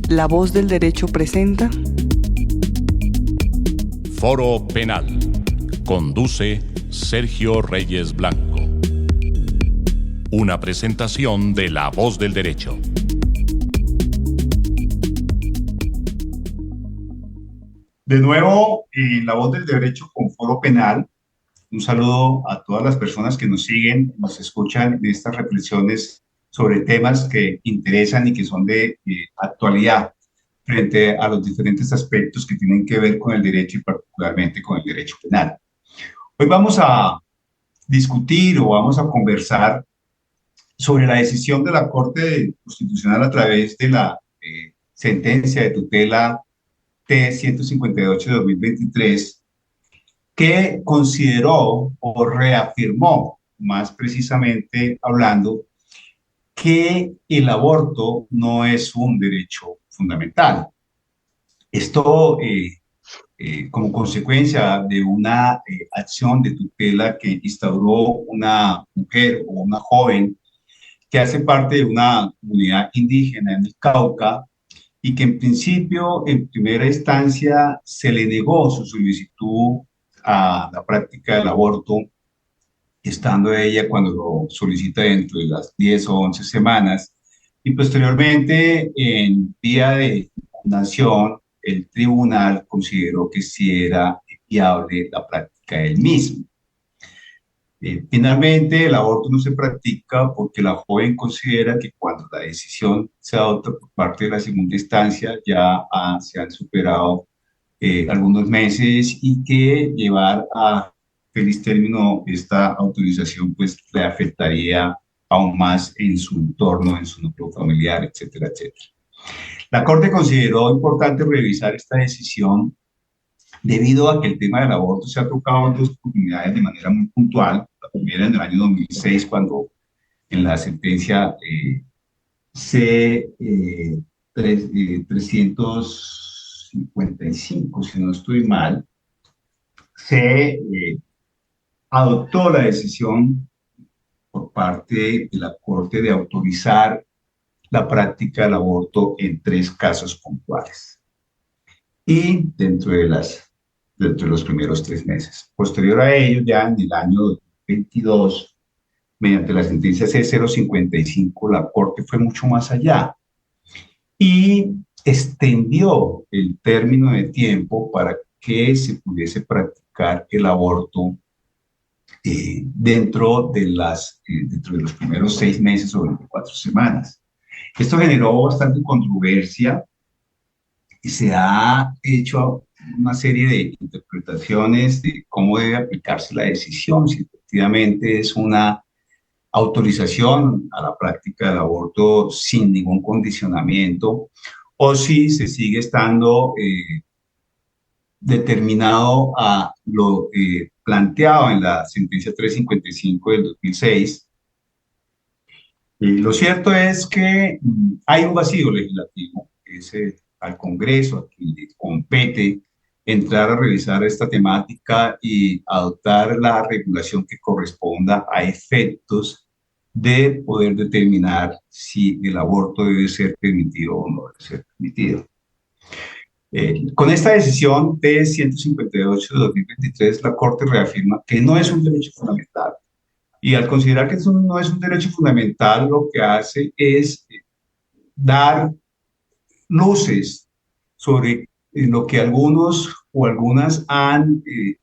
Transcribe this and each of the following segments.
La Voz del Derecho presenta Foro Penal. Conduce Sergio Reyes Blanco. Una presentación de La Voz del Derecho. De nuevo, en La Voz del Derecho con Foro Penal, un saludo a todas las personas que nos siguen, nos escuchan en estas reflexiones sobre temas que interesan y que son de actualidad frente a los diferentes aspectos que tienen que ver con el derecho y particularmente con el derecho penal. Hoy vamos a discutir o vamos a conversar sobre la decisión de la Corte Constitucional a través de la sentencia de tutela T-158 de 2023, que consideró o reafirmó, más precisamente hablando, que el aborto no es un derecho fundamental. Esto como consecuencia de una acción de tutela que instauró una mujer o una joven que hace parte de una comunidad indígena en el Cauca, y que en principio, en primera instancia, se le negó su solicitud a la práctica del aborto, estando ella cuando lo solicita dentro de las 10 o 11 semanas, y posteriormente, en vía de impugnación, el tribunal consideró que sí era viable la práctica del mismo. Finalmente, el aborto no se practica porque la joven considera que cuando la decisión se adopta por parte de la segunda instancia ya se han superado algunos meses, y que llevar a feliz término esta autorización pues le afectaría aún más en su entorno, en su núcleo familiar, etcétera, etcétera. La Corte consideró importante revisar esta decisión debido a que el tema del aborto se ha tocado en dos oportunidades de manera muy puntual. La primera en el año 2006, cuando en la sentencia C-355, si no estoy mal, se adoptó la decisión por parte de la Corte de autorizar la práctica del aborto en 3 casos puntuales y dentro de los primeros 3 meses. Posterior a ello, ya en el año 2022, mediante la sentencia C-055, la Corte fue mucho más allá y extendió el término de tiempo para que se pudiese practicar el aborto dentro de los primeros 6 meses o 24 semanas. Esto generó bastante controversia y se ha hecho una serie de interpretaciones de cómo debe aplicarse la decisión, si efectivamente es una autorización a la práctica del aborto sin ningún condicionamiento, o si se sigue estando determinado a lo planteado en la sentencia 355 del 2006. Lo cierto es que hay un vacío legislativo, al Congreso, a quien le compete entrar a revisar esta temática y adoptar la regulación que corresponda a efectos de poder determinar si el aborto debe ser permitido o no debe ser permitido. Con esta decisión T-158 de 2023, la Corte reafirma que no es un derecho fundamental. Y al considerar que eso no es un derecho fundamental, lo que hace es dar luces sobre lo que algunos o algunas han en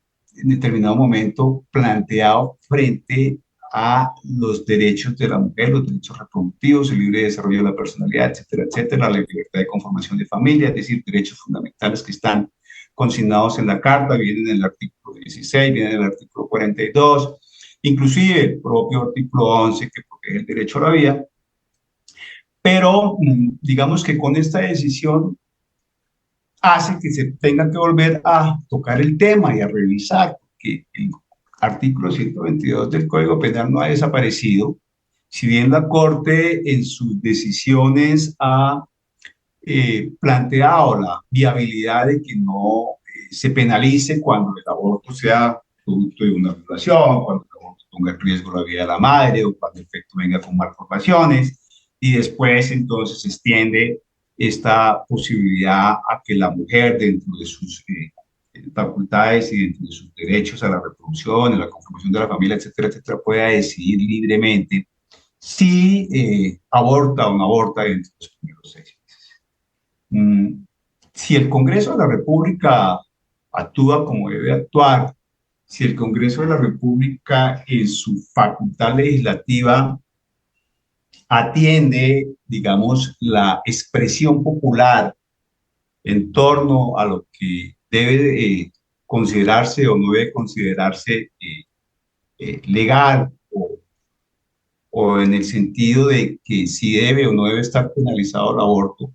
determinado momento planteado frente a los derechos de la mujer, los derechos reproductivos, el libre desarrollo de la personalidad, etcétera, etcétera, la libertad de conformación de familia, es decir, derechos fundamentales que están consignados en la Carta, vienen en el artículo 16, vienen en el artículo 42, inclusive el propio artículo 11 que protege el derecho a la vida. Pero digamos que con esta decisión hace que se tenga que volver a tocar el tema y a revisar, porque el artículo 122 del Código Penal no ha desaparecido. Si bien la Corte en sus decisiones ha planteado la viabilidad de que no se penalice cuando el aborto sea producto de una violación, cuando el aborto ponga en riesgo la vida de la madre o cuando el efecto venga con malformaciones, y después entonces se extiende esta posibilidad a que la mujer dentro de sus facultades y dentro de sus derechos a la reproducción, a la conformación de la familia, etcétera, etcétera, pueda decidir libremente si aborta o no aborta dentro de los primeros 6 meses. Si el Congreso de la República actúa como debe actuar, si el Congreso de la República en su facultad legislativa atiende, digamos, la expresión popular en torno a lo que debe considerarse o no debe considerarse legal o en el sentido de que si debe o no debe estar penalizado el aborto,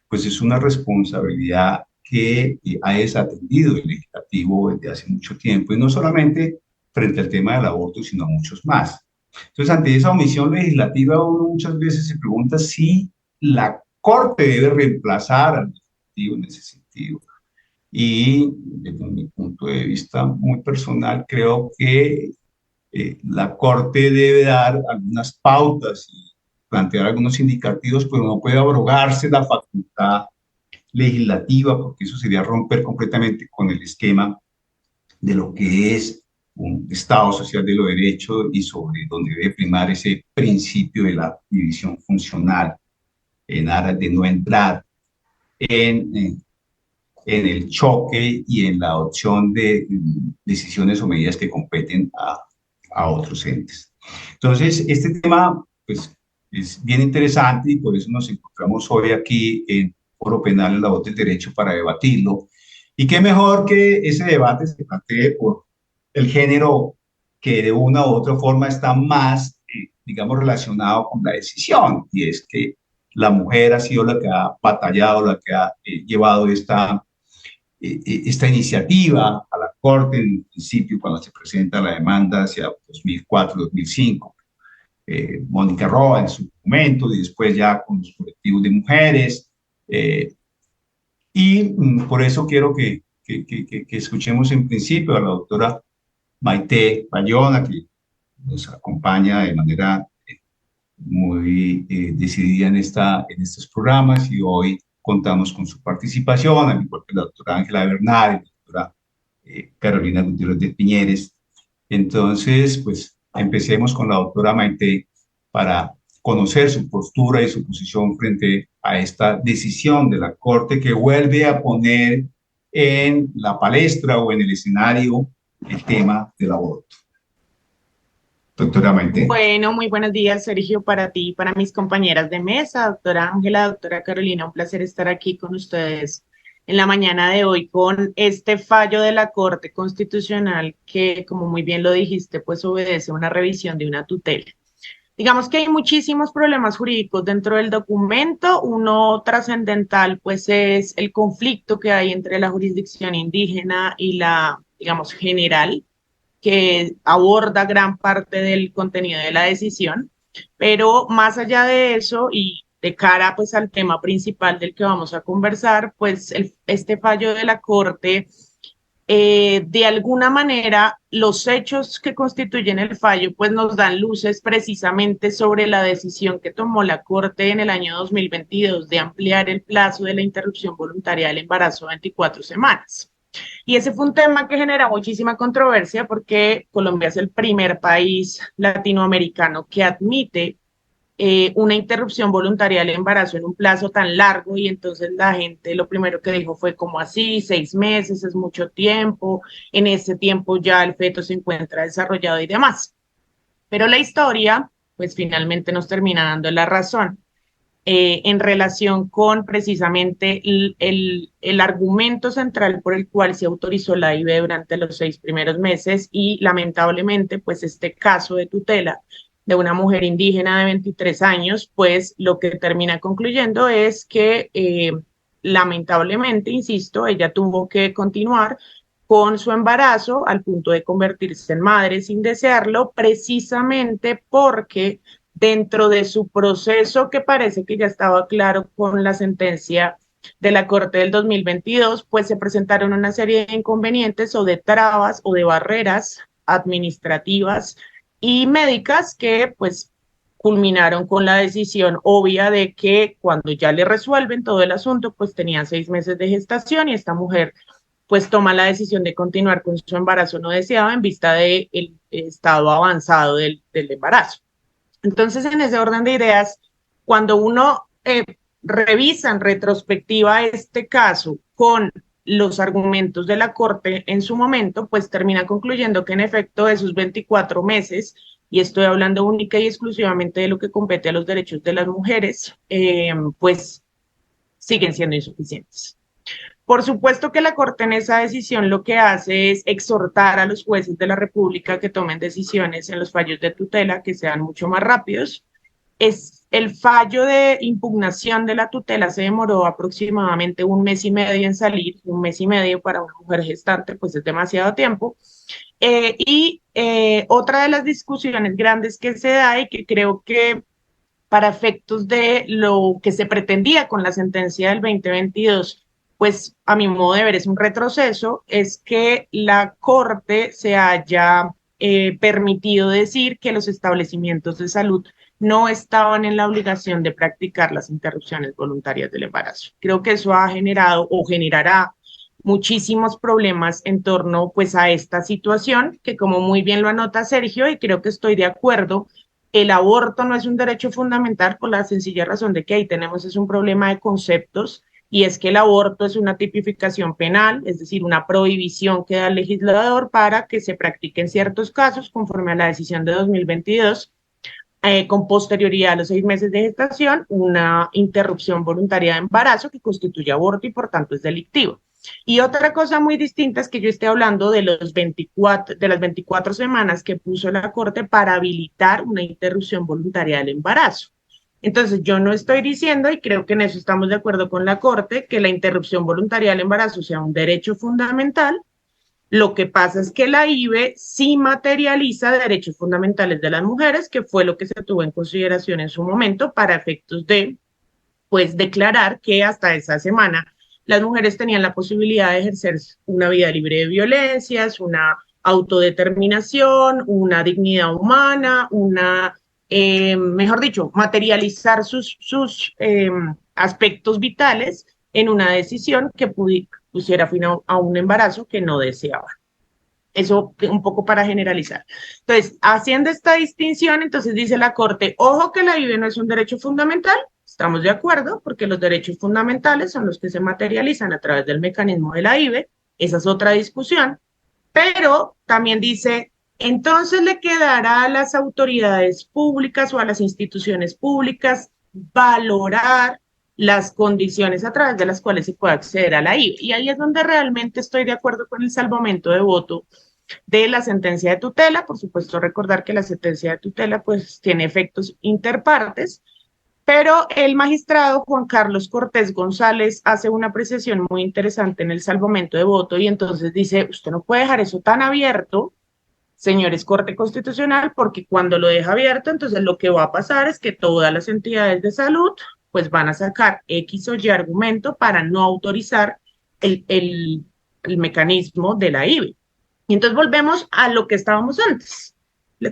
pues es una responsabilidad que ha desatendido el legislativo desde hace mucho tiempo, y no solamente frente al tema del aborto, sino a muchos más. Entonces, ante esa omisión legislativa, uno muchas veces se pregunta si la Corte debe reemplazar al legislativo en ese sentido. Y desde mi punto de vista muy personal, creo que la Corte debe dar algunas pautas y plantear algunos indicativos, pero no puede abrogarse la facultad legislativa, porque eso sería romper completamente con el esquema de lo que es un Estado social de los derechos y sobre donde debe primar ese principio de la división funcional en aras de no entrar en el choque y en la adopción de decisiones o medidas que competen a otros entes. Entonces, este tema pues, es bien interesante y por eso nos encontramos hoy aquí en Foro Penal en la Voz del Derecho para debatirlo. Y qué mejor que ese debate se plantee por el género que de una u otra forma está más, digamos, relacionado con la decisión, y es que la mujer ha sido la que ha batallado, la que ha llevado esta iniciativa a la Corte en el principio cuando se presenta la demanda hacia 2004-2005. Mónica Roa en su momento y después ya con los colectivos de mujeres. Por eso quiero que escuchemos en principio a la doctora Maite Bayona, que nos acompaña de manera muy decidida en estos programas, y hoy contamos con su participación, al igual que la doctora Ángela Bernal y la doctora Carolina Gutiérrez de Piñeres. Entonces, pues empecemos con la doctora Maite para conocer su postura y su posición frente a esta decisión de la Corte que vuelve a poner en la palestra o en el escenario el tema del aborto. Doctora Maite. Bueno, muy buenos días, Sergio, para ti y para mis compañeras de mesa, doctora Ángela, doctora Carolina, un placer estar aquí con ustedes en la mañana de hoy con este fallo de la Corte Constitucional que, como muy bien lo dijiste, pues obedece a una revisión de una tutela. Digamos que hay muchísimos problemas jurídicos dentro del documento. Uno trascendental, pues, es el conflicto que hay entre la jurisdicción indígena y la, digamos, general, que aborda gran parte del contenido de la decisión. Pero más allá de eso y de cara, pues, al tema principal del que vamos a conversar, pues, este fallo de la Corte, de alguna manera, los hechos que constituyen el fallo, pues nos dan luces precisamente sobre la decisión que tomó la Corte en el año 2022 de ampliar el plazo de la interrupción voluntaria del embarazo a 24 semanas. Y ese fue un tema que genera muchísima controversia porque Colombia es el primer país latinoamericano que admite una interrupción voluntaria del embarazo en un plazo tan largo, y entonces la gente lo primero que dijo fue como así, 6 meses es mucho tiempo, en ese tiempo ya el feto se encuentra desarrollado y demás. Pero la historia, pues finalmente nos termina dando la razón en relación con precisamente el argumento central por el cual se autorizó la IVE durante los 6 primeros meses, y lamentablemente pues este caso de tutela de una mujer indígena de 23 años, pues lo que termina concluyendo es que lamentablemente, insisto, ella tuvo que continuar con su embarazo al punto de convertirse en madre sin desearlo, precisamente porque dentro de su proceso, que parece que ya estaba claro con la sentencia de la Corte del 2022, pues se presentaron una serie de inconvenientes o de trabas o de barreras administrativas y médicas que pues culminaron con la decisión obvia de que cuando ya le resuelven todo el asunto, pues tenía 6 meses de gestación y esta mujer pues toma la decisión de continuar con su embarazo no deseado en vista del estado avanzado del embarazo. Entonces, en ese orden de ideas, cuando uno revisa en retrospectiva este caso con los argumentos de la Corte en su momento, pues termina concluyendo que en efecto esos 24 meses, y estoy hablando única y exclusivamente de lo que compete a los derechos de las mujeres, pues siguen siendo insuficientes. Por supuesto que la Corte en esa decisión lo que hace es exhortar a los jueces de la República que tomen decisiones en los fallos de tutela que sean mucho más rápidos. El fallo de impugnación de la tutela se demoró aproximadamente 1 mes y medio en salir, 1 mes y medio para una mujer gestante, pues es demasiado tiempo. Otra de las discusiones grandes que se da y que creo que para efectos de lo que se pretendía con la sentencia del 2022, pues a mi modo de ver es un retroceso, es que la Corte se haya permitido decir que los establecimientos de salud no estaban en la obligación de practicar las interrupciones voluntarias del embarazo. Creo que eso ha generado o generará muchísimos problemas en torno pues a esta situación, que como muy bien lo anota Sergio, y creo que estoy de acuerdo, el aborto no es un derecho fundamental por la sencilla razón de que ahí tenemos es un problema de conceptos, y es que el aborto es una tipificación penal, es decir, una prohibición que da el legislador para que se practique en ciertos casos, conforme a la decisión de 2022, con posterioridad a los 6 meses de gestación, una interrupción voluntaria de embarazo que constituye aborto y por tanto es delictivo. Y otra cosa muy distinta es que yo esté hablando de las 24 semanas que puso la Corte para habilitar una interrupción voluntaria del embarazo. Entonces, yo no estoy diciendo, y creo que en eso estamos de acuerdo con la Corte, que la interrupción voluntaria del embarazo sea un derecho fundamental. Lo que pasa es que la IVE sí materializa derechos fundamentales de las mujeres, que fue lo que se tuvo en consideración en su momento para efectos de, pues, declarar que hasta esa semana las mujeres tenían la posibilidad de ejercer una vida libre de violencias, una autodeterminación, una dignidad humana, mejor dicho, materializar sus aspectos vitales en una decisión que pusiera fin a un embarazo que no deseaba. Eso un poco para generalizar. Entonces, haciendo esta distinción, entonces dice la Corte, ojo que la IVE no es un derecho fundamental, estamos de acuerdo, porque los derechos fundamentales son los que se materializan a través del mecanismo de la IVE, esa es otra discusión, pero también dice, entonces le quedará a las autoridades públicas o a las instituciones públicas valorar las condiciones a través de las cuales se puede acceder a la IVE. Y ahí es donde realmente estoy de acuerdo con el salvamento de voto de la sentencia de tutela. Por supuesto, recordar que la sentencia de tutela pues tiene efectos interpartes, pero el magistrado Juan Carlos Cortés González hace una apreciación muy interesante en el salvamento de voto y entonces dice, usted no puede dejar eso tan abierto, señores Corte Constitucional, porque cuando lo deja abierto, entonces lo que va a pasar es que todas las entidades de salud pues van a sacar X o Y argumento para no autorizar el mecanismo de la IVE. Y entonces volvemos a lo que estábamos antes,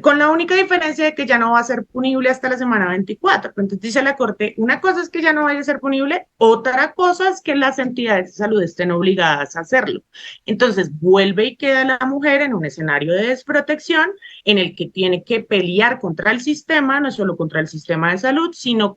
con la única diferencia de que ya no va a ser punible hasta la semana 24. Entonces dice la Corte, una cosa es que ya no vaya a ser punible, otra cosa es que las entidades de salud estén obligadas a hacerlo. Entonces vuelve y queda la mujer en un escenario de desprotección en el que tiene que pelear contra el sistema, no solo contra el sistema de salud, sino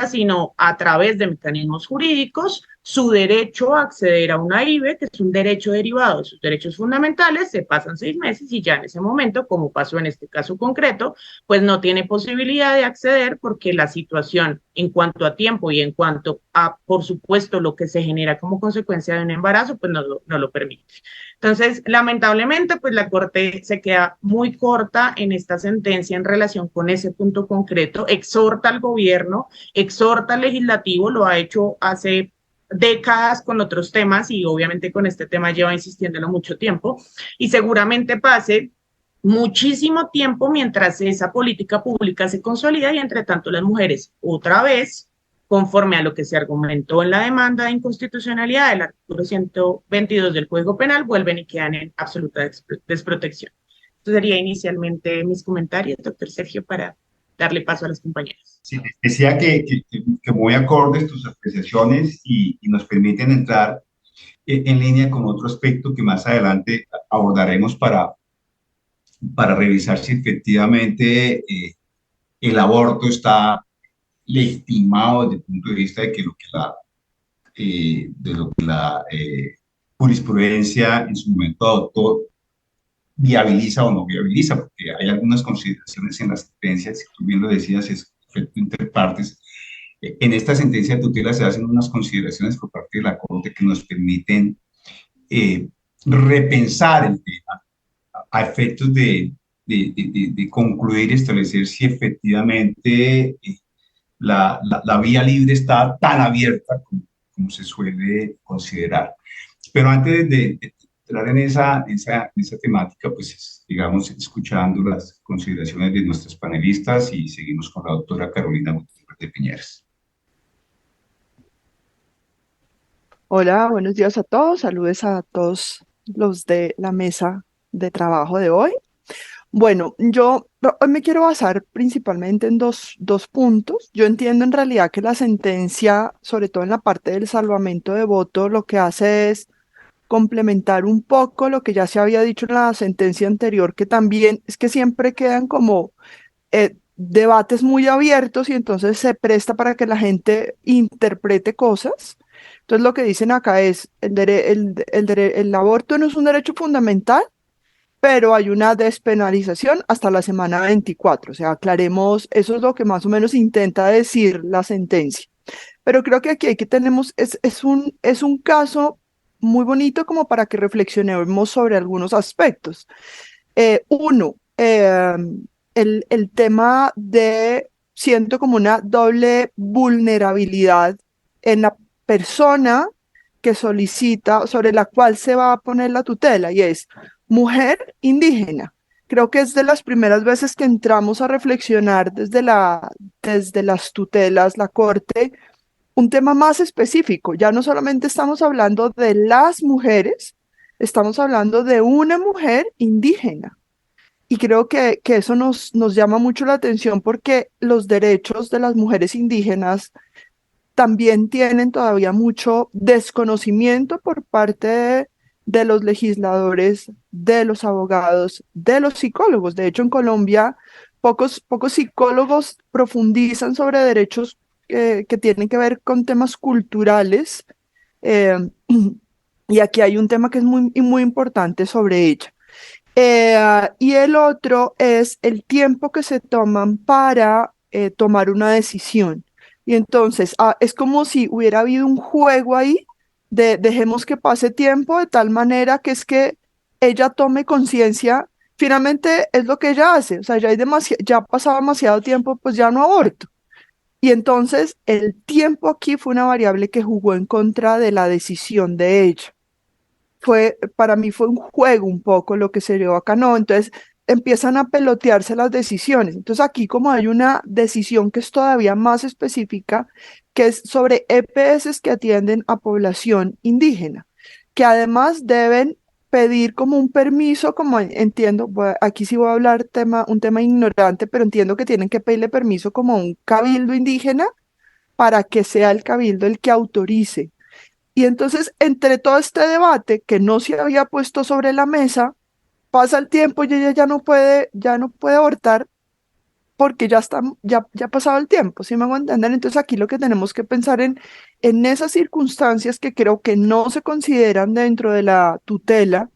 sino a través de mecanismos jurídicos, su derecho a acceder a una IVE, que es un derecho derivado de sus derechos fundamentales, se pasan 6 meses y ya en ese momento, como pasó en este caso concreto, pues no tiene posibilidad de acceder porque la situación en cuanto a tiempo y en cuanto a, por supuesto, lo que se genera como consecuencia de un embarazo, pues no lo permite. Entonces, lamentablemente, pues la Corte se queda muy corta en esta sentencia en relación con ese punto concreto, exhorta al gobierno, exhorta al legislativo, lo ha hecho hace décadas con otros temas y obviamente con este tema lleva insistiéndolo mucho tiempo y seguramente pase muchísimo tiempo mientras esa política pública se consolida y entre tanto las mujeres otra vez, conforme a lo que se argumentó en la demanda de inconstitucionalidad del artículo 122 del Código Penal, vuelven y quedan en absoluta desprotección. sería inicialmente mis comentarios, doctor Sergio, para darle paso a las compañeras. Sí, decía que muy acordes tus apreciaciones y nos permiten entrar en línea con otro aspecto que más adelante abordaremos para revisar si efectivamente el aborto está legitimado desde el punto de vista de que lo que la jurisprudencia en su momento adoptó viabiliza o no viabiliza, porque hay algunas consideraciones en la sentencia, si tú bien lo decías, es efecto inter partes. En esta sentencia de tutela se hacen unas consideraciones por parte de la Corte que nos permiten repensar el tema a efectos de concluir y establecer si efectivamente la vía libre está tan abierta como se suele considerar. Pero antes de entrar en esa temática, pues digamos, escuchando las consideraciones de nuestros panelistas y seguimos con la doctora Carolina Gutiérrez de Piñeres. Hola, buenos días a todos. Saludos a todos los de la mesa de trabajo de hoy. Bueno, yo hoy me quiero basar principalmente en dos puntos. Yo entiendo en realidad que la sentencia, sobre todo en la parte del salvamento de voto, lo que hace es complementar un poco lo que ya se había dicho en la sentencia anterior, que también es que siempre quedan como debates muy abiertos y entonces se presta para que la gente interprete cosas. Entonces lo que dicen acá es, el aborto no es un derecho fundamental, pero hay una despenalización hasta la semana 24. O sea, aclaremos, eso es lo que más o menos intenta decir la sentencia. Pero creo que aquí es un caso muy bonito como para que reflexionemos sobre algunos aspectos. Uno, el tema de, siento como una doble vulnerabilidad en la persona que solicita, sobre la cual se va a poner la tutela, y es mujer indígena. Creo que es de las primeras veces que entramos a reflexionar desde las tutelas, la corte, un tema más específico. Ya no solamente estamos hablando de las mujeres, estamos hablando de una mujer indígena. Y creo que eso nos llama mucho la atención porque los derechos de las mujeres indígenas también tienen todavía mucho desconocimiento por parte de los legisladores, de los abogados, de los psicólogos. De hecho, en Colombia, pocos psicólogos profundizan sobre derechos que tienen que ver con temas culturales. eh, y aquí hay un tema que es muy importante sobre ella. Y el otro es el tiempo que se toman para tomar una decisión. Y entonces es como si hubiera habido un juego ahí de dejemos que pase tiempo de tal manera que es que ella tome conciencia. Finalmente es lo que ella hace. O sea, ya ha pasado demasiado tiempo, pues ya no aborto. Y entonces el tiempo aquí fue una variable que jugó en contra de la decisión de ella. Para mí fue un juego un poco lo que se llevó acá, ¿no? Entonces empiezan a pelotearse las decisiones. Entonces aquí como hay una decisión que es todavía más específica, que es sobre EPS que atienden a población indígena, que además deben pedir como un permiso, como entiendo, aquí sí voy a hablar un tema ignorante, pero entiendo que tienen que pedirle permiso como a un cabildo indígena para que sea el cabildo el que autorice. Y entonces, entre todo este debate que no se había puesto sobre la mesa, pasa el tiempo y ella ya no puede abortar porque ya ha pasado el tiempo, ¿sí me hago entender? Entonces aquí lo que tenemos que pensar en esas circunstancias que creo que no se consideran dentro de la tutela,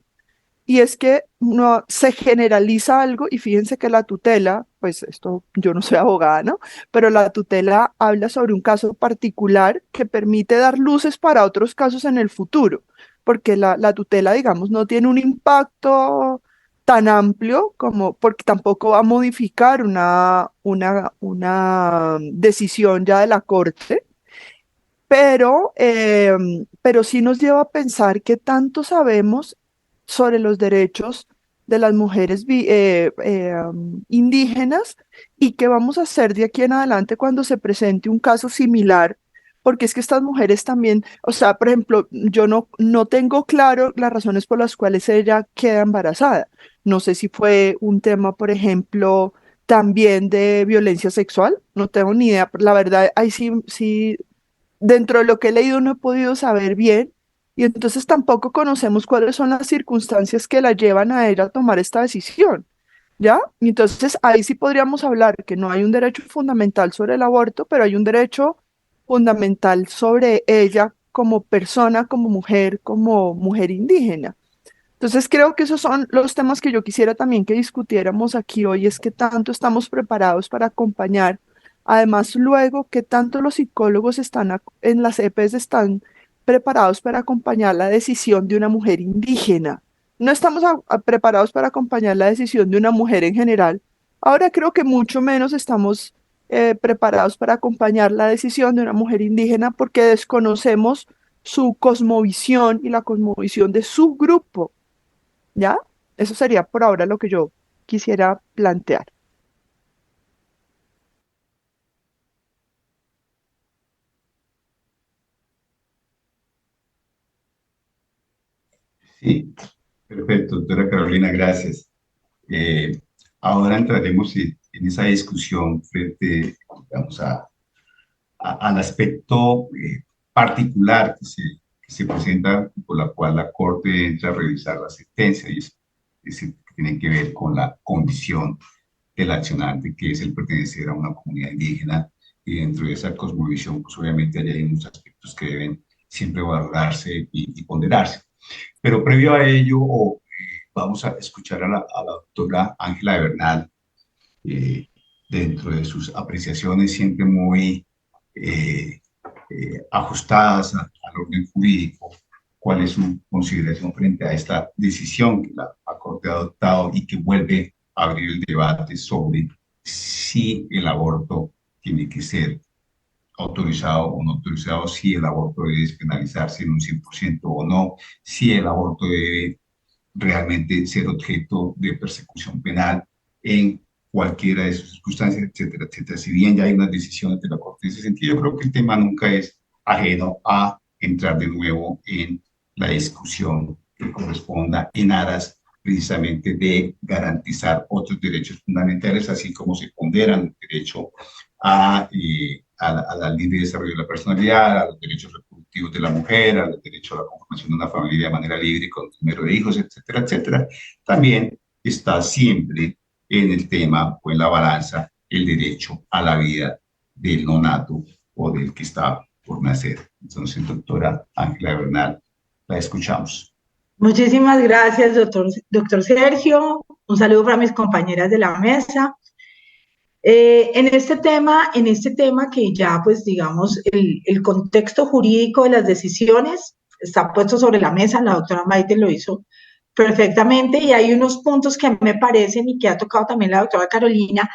y es que no, se generaliza algo, y fíjense que la tutela, pues esto, yo no soy abogada, ¿no? Pero la tutela habla sobre un caso particular que permite dar luces para otros casos en el futuro, porque la tutela, digamos, no tiene un impacto tan amplio como, porque tampoco va a modificar una decisión ya de la corte, pero sí nos lleva a pensar que tanto sabemos sobre los derechos de las mujeres indígenas, y qué vamos a hacer de aquí en adelante cuando se presente un caso similar, porque es que estas mujeres también, o sea, por ejemplo, yo no tengo claro las razones por las cuales ella queda embarazada. No sé si fue un tema, por ejemplo, también de violencia sexual, no tengo ni idea. La verdad, ahí sí, dentro de lo que he leído no he podido saber bien, y entonces tampoco conocemos cuáles son las circunstancias que la llevan a ella a tomar esta decisión, ¿ya? Y entonces ahí sí podríamos hablar que no hay un derecho fundamental sobre el aborto, pero hay un derecho fundamental sobre ella como persona, como mujer indígena. Entonces creo que esos son los temas que yo quisiera también que discutiéramos aquí hoy, es que tanto estamos preparados para acompañar. Además, luego, que tanto los psicólogos en las EPS están preparados para acompañar la decisión de una mujer indígena. No estamos preparados para acompañar la decisión de una mujer en general. Ahora creo que mucho menos estamos preparados para acompañar la decisión de una mujer indígena porque desconocemos su cosmovisión y la cosmovisión de su grupo. ¿Ya? Eso sería por ahora lo que yo quisiera plantear. Sí, perfecto, doctora Carolina, gracias. Eh, Ahora entraremos en esa discusión frente, digamos, al aspecto particular que se presenta, por la cual la Corte entra a revisar la sentencia, y es el que tiene que ver con la condición del accionante, que es el pertenecer a una comunidad indígena, y dentro de esa cosmovisión, pues obviamente hay unos aspectos que deben siempre valorarse y ponderarse. Pero previo a ello, vamos a escuchar a la doctora Ángela de Bernal, eh, dentro de sus apreciaciones siempre muy eh, ajustadas al orden jurídico, cuál es su consideración frente a esta decisión que la Corte ha adoptado y que vuelve a abrir el debate sobre si el aborto tiene que ser autorizado o no autorizado, si el aborto debe despenalizarse en un 100% o no, si el aborto debe realmente ser objeto de persecución penal en cualquiera de sus circunstancias, etcétera, etcétera. Si bien ya hay unas decisiones de la Corte en ese sentido, yo creo que el tema nunca es ajeno a entrar de nuevo en la discusión que corresponda en aras precisamente de garantizar otros derechos fundamentales, así como se ponderan el derecho a la libre desarrollo de la personalidad, a los derechos reproductivos de la mujer, al derecho a la conformación de una familia de manera libre con número de hijos, etcétera, etcétera. También está siempre en el tema o en la balanza el derecho a la vida del nonato o del que está por nacer. Entonces, doctora Ángela Bernal, la escuchamos. Muchísimas gracias, doctor Sergio. Un saludo para mis compañeras de la mesa. En este tema que ya, pues, digamos, el contexto jurídico de las decisiones está puesto sobre la mesa, la doctora Maite lo hizo perfectamente, y hay unos puntos que a mí me parecen y que ha tocado también la doctora Carolina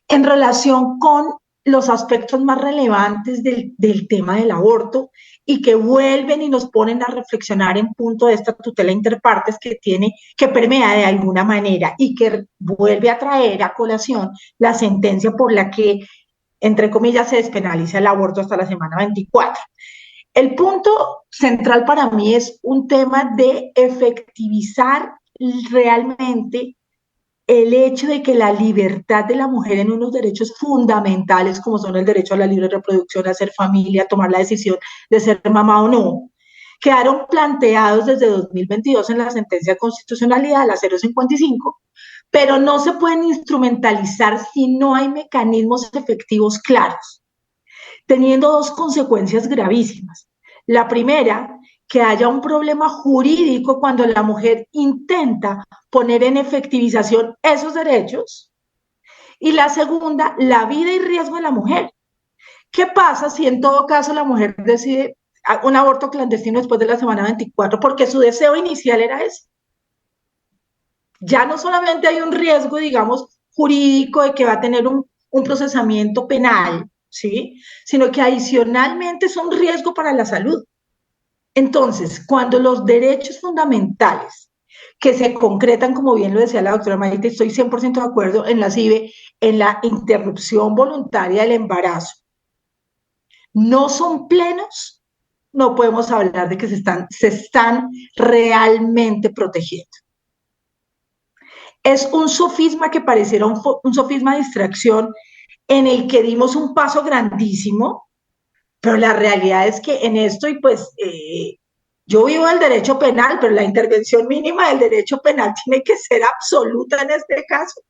en relación con los aspectos más relevantes del tema del aborto y que vuelven y nos ponen a reflexionar en punto de esta tutela interpartes que permea de alguna manera y que vuelve a traer a colación la sentencia por la que, entre comillas, se despenaliza el aborto hasta la semana 24. El punto central para mí es un tema de efectivizar realmente el hecho de que la libertad de la mujer en unos derechos fundamentales, como son el derecho a la libre reproducción, a hacer familia, a tomar la decisión de ser mamá o no, quedaron planteados desde 2022 en la sentencia de constitucionalidad, la 055, pero no se pueden instrumentalizar si no hay mecanismos efectivos claros, teniendo dos consecuencias gravísimas. La primera, que haya un problema jurídico cuando la mujer intenta poner en efectivización esos derechos. Y la segunda, la vida y riesgo de la mujer. ¿Qué pasa si en todo caso la mujer decide un aborto clandestino después de la semana 24 porque su deseo inicial era ese? Ya no solamente hay un riesgo, digamos, jurídico de que va a tener un procesamiento penal, ¿sí? Sino que adicionalmente es un riesgo para la salud. Entonces, cuando los derechos fundamentales que se concretan, como bien lo decía la doctora Maite, estoy 100% de acuerdo en la CIBE, en la interrupción voluntaria del embarazo, no son plenos, no podemos hablar de que se están realmente protegiendo. Es un sofisma que pareciera un sofisma de distracción en el que dimos un paso grandísimo, pero la realidad es que en esto, y pues yo vivo del derecho penal, pero la intervención mínima del derecho penal tiene que ser absoluta en este caso.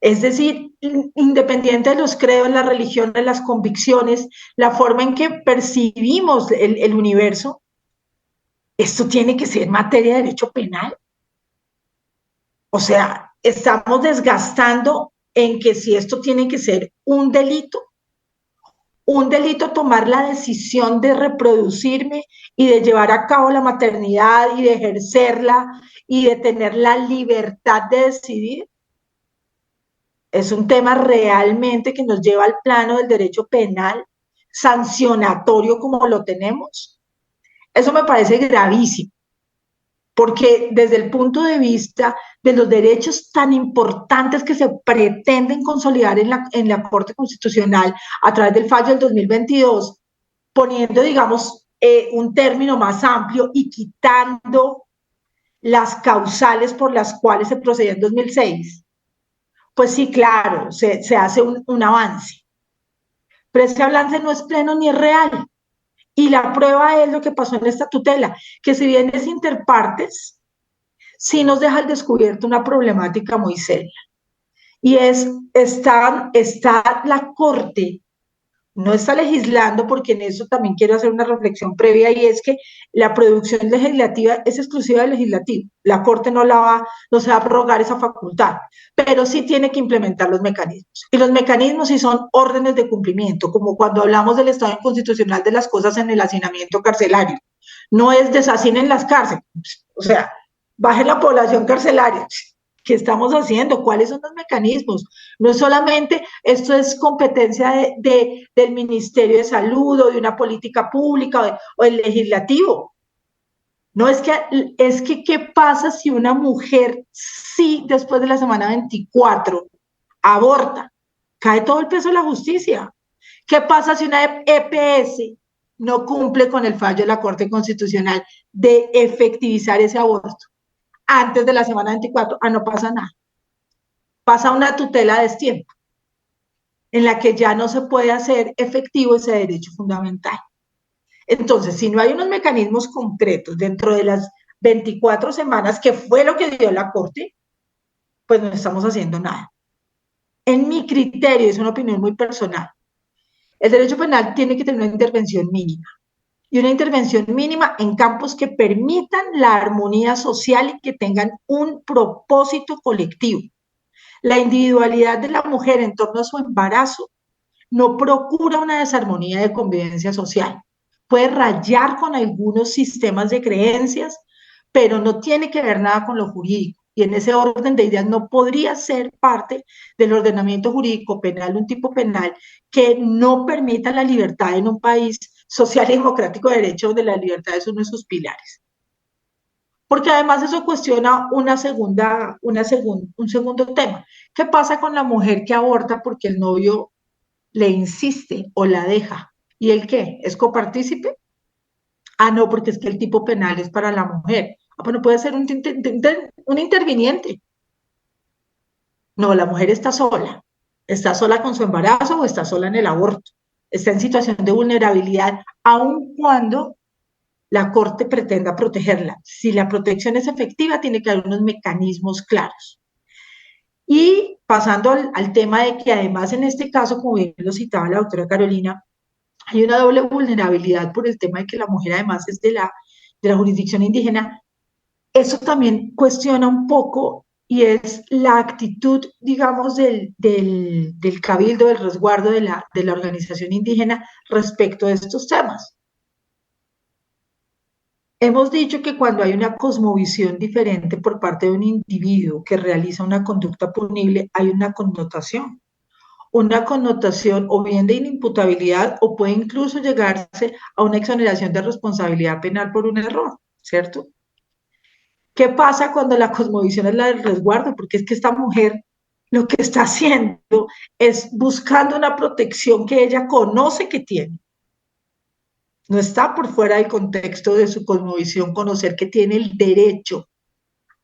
Es decir, independiente de los credos, las religiones, las convicciones, la forma en que percibimos el universo, esto tiene que ser materia de derecho penal. O sea, estamos desgastando en que si esto tiene que ser un delito tomar la decisión de reproducirme y de llevar a cabo la maternidad y de ejercerla y de tener la libertad de decidir. Es un tema realmente que nos lleva al plano del derecho penal, sancionatorio como lo tenemos. Eso me parece gravísimo, porque desde el punto de vista de los derechos tan importantes que se pretenden consolidar en la Corte Constitucional a través del fallo del 2022, poniendo, digamos, un término más amplio y quitando las causales por las cuales se procedió en 2006, pues sí, claro, se hace un avance. Pero ese avance no es pleno ni es real. Y la prueba es lo que pasó en esta tutela, que si bien es interpartes, sí nos deja al descubierto una problemática muy seria. Y está la Corte, no está legislando, porque en eso también quiero hacer una reflexión previa, y es que la producción legislativa es exclusiva del legislativo. La Corte no se va a prorrogar esa facultad, pero sí tiene que implementar los mecanismos. Y los mecanismos sí son órdenes de cumplimiento, como cuando hablamos del estado inconstitucional de las cosas en el hacinamiento carcelario. No es deshacinen las cárceles, o sea, bajen la población carcelaria. ¿Qué estamos haciendo? ¿Cuáles son los mecanismos? No es solamente, esto es competencia del Ministerio de Salud o de una política pública o del legislativo. No, es que, ¿qué pasa si una mujer sí, después de la semana 24, aborta? Cae todo el peso de la justicia. ¿Qué pasa si una EPS no cumple con el fallo de la Corte Constitucional de efectivizar ese aborto antes de la semana 24? No pasa nada. Pasa una tutela de destiempo, en la que ya no se puede hacer efectivo ese derecho fundamental. Entonces, si no hay unos mecanismos concretos dentro de las 24 semanas, que fue lo que dio la Corte, pues no estamos haciendo nada. En mi criterio, es una opinión muy personal, el derecho penal tiene que tener una intervención mínima, y una intervención mínima en campos que permitan la armonía social y que tengan un propósito colectivo. La individualidad de la mujer en torno a su embarazo no procura una desarmonía de convivencia social. Puede rayar con algunos sistemas de creencias, pero no tiene que ver nada con lo jurídico. Y en ese orden de ideas no podría ser parte del ordenamiento jurídico penal, un tipo penal que no permita la libertad en un país social y democrático de derecho, donde la libertad es uno de sus pilares. Porque además eso cuestiona un segundo tema. ¿Qué pasa con la mujer que aborta porque el novio le insiste o la deja? ¿Y el qué? ¿Es copartícipe? No, porque es que el tipo penal es para la mujer. Bueno, puede ser un interviniente. No, la mujer está sola con su embarazo o está sola en el aborto. Está en situación de vulnerabilidad, aun cuando la Corte pretenda protegerla. Si la protección es efectiva, tiene que haber unos mecanismos claros. Y pasando al tema de que además en este caso, como bien lo citaba la doctora Carolina, hay una doble vulnerabilidad por el tema de que la mujer además es de la jurisdicción indígena. Eso también cuestiona un poco, y es la actitud, digamos, del cabildo, del resguardo de la organización indígena respecto a estos temas. Hemos dicho que cuando hay una cosmovisión diferente por parte de un individuo que realiza una conducta punible, hay una connotación o bien de inimputabilidad, o puede incluso llegarse a una exoneración de responsabilidad penal por un error, ¿cierto? ¿Qué pasa cuando la cosmovisión es la del resguardo? Porque es que esta mujer lo que está haciendo es buscando una protección que ella conoce que tiene. No está por fuera del contexto de su cosmovisión conocer que tiene el derecho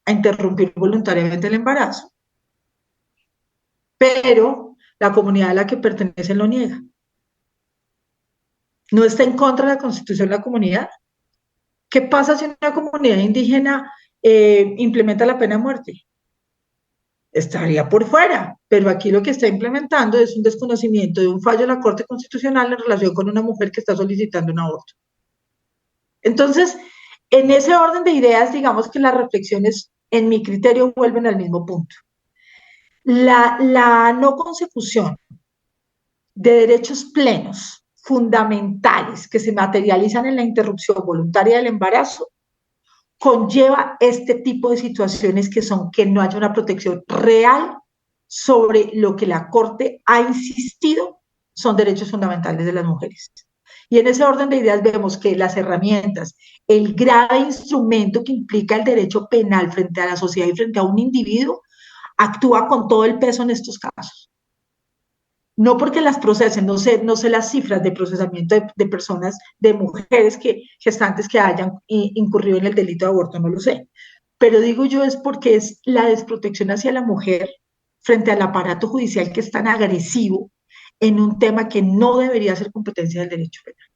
a interrumpir voluntariamente el embarazo, pero la comunidad a la que pertenece lo niega. ¿No está en contra de la Constitución de la comunidad? ¿Qué pasa si una comunidad indígena implementa la pena de muerte? Estaría por fuera, pero aquí lo que está implementando es un desconocimiento de un fallo de la Corte Constitucional en relación con una mujer que está solicitando un aborto. Entonces, en ese orden de ideas, digamos que las reflexiones, en mi criterio, vuelven al mismo punto. La no consecución de derechos plenos, fundamentales, que se materializan en la interrupción voluntaria del embarazo, conlleva este tipo de situaciones que son que no haya una protección real sobre lo que la Corte ha insistido son derechos fundamentales de las mujeres. Y en ese orden de ideas vemos que las herramientas, el grave instrumento que implica el derecho penal frente a la sociedad y frente a un individuo, actúa con todo el peso en estos casos. No porque las procesen, no sé las cifras de procesamiento de personas, de mujeres gestantes que hayan incurrido en el delito de aborto, no lo sé. Pero digo yo es porque es la desprotección hacia la mujer frente al aparato judicial que es tan agresivo en un tema que no debería ser competencia del derecho penal.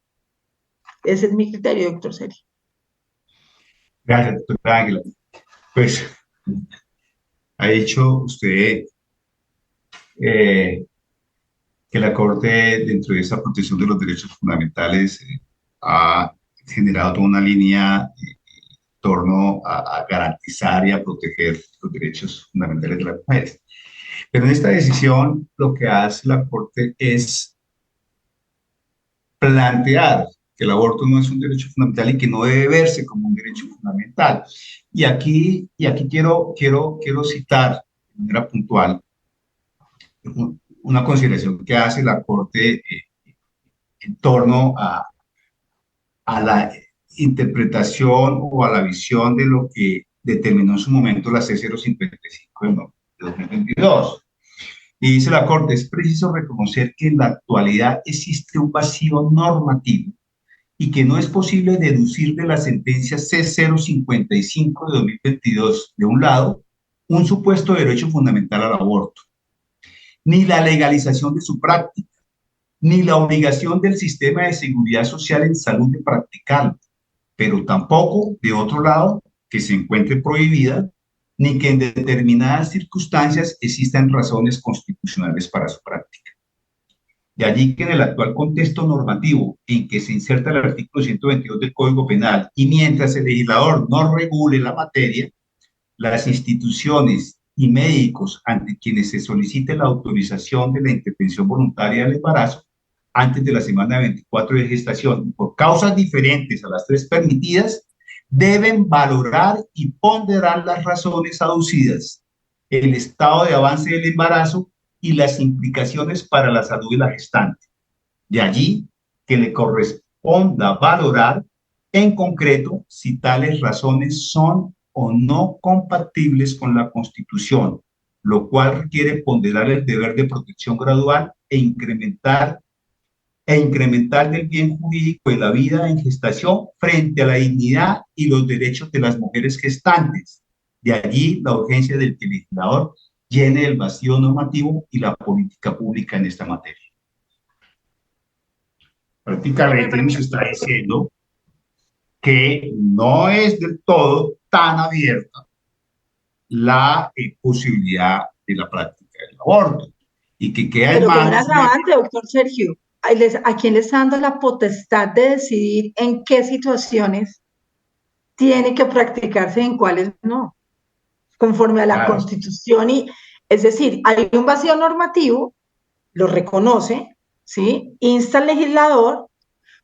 Ese es mi criterio, doctor Sergio. Gracias, doctora Ángela. Pues ha dicho usted que la Corte, dentro de esa protección de los derechos fundamentales, ha generado toda una línea en torno a garantizar y a proteger los derechos fundamentales de las mujeres. Pero en esta decisión, lo que hace la Corte es plantear que el aborto no es un derecho fundamental y que no debe verse como un derecho fundamental. Y aquí quiero citar de manera puntual una consideración que hace la Corte en torno a la interpretación o a la visión de lo que determinó en su momento la C055 de 2022. Y dice la Corte, es preciso reconocer que en la actualidad existe un vacío normativo y que no es posible deducir de la sentencia C055 de 2022, de un lado, un supuesto derecho fundamental al aborto, ni la legalización de su práctica, ni la obligación del sistema de seguridad social en salud de practicarlo, pero tampoco, de otro lado, que se encuentre prohibida, ni que en determinadas circunstancias existan razones constitucionales para su práctica. De allí que en el actual contexto normativo en que se inserta el artículo 122 del Código Penal y mientras el legislador no regule la materia, las instituciones y médicos ante quienes se solicite la autorización de la intervención voluntaria del embarazo antes de la semana 24 de gestación, por causas diferentes a las tres permitidas, deben valorar y ponderar las razones aducidas, el estado de avance del embarazo y las implicaciones para la salud de la gestante. De allí que le corresponda valorar en concreto si tales razones son o no compatibles con la Constitución, lo cual requiere ponderar el deber de protección gradual e incremental del bien jurídico de la vida en gestación frente a la dignidad y los derechos de las mujeres gestantes. De allí la urgencia del que el legislador llene el vacío normativo y la política pública en esta materia. Prácticamente nos está diciendo que no es del todo tan abierta la posibilidad de la práctica del aborto y que queda en manos. Pero qué agravante, doctor Sergio. ¿A quién le está dando la potestad de decidir en qué situaciones tiene que practicarse y en cuáles no? Conforme a la Constitución. Es decir, hay un vacío normativo, lo reconoce, ¿sí? Insta al legislador,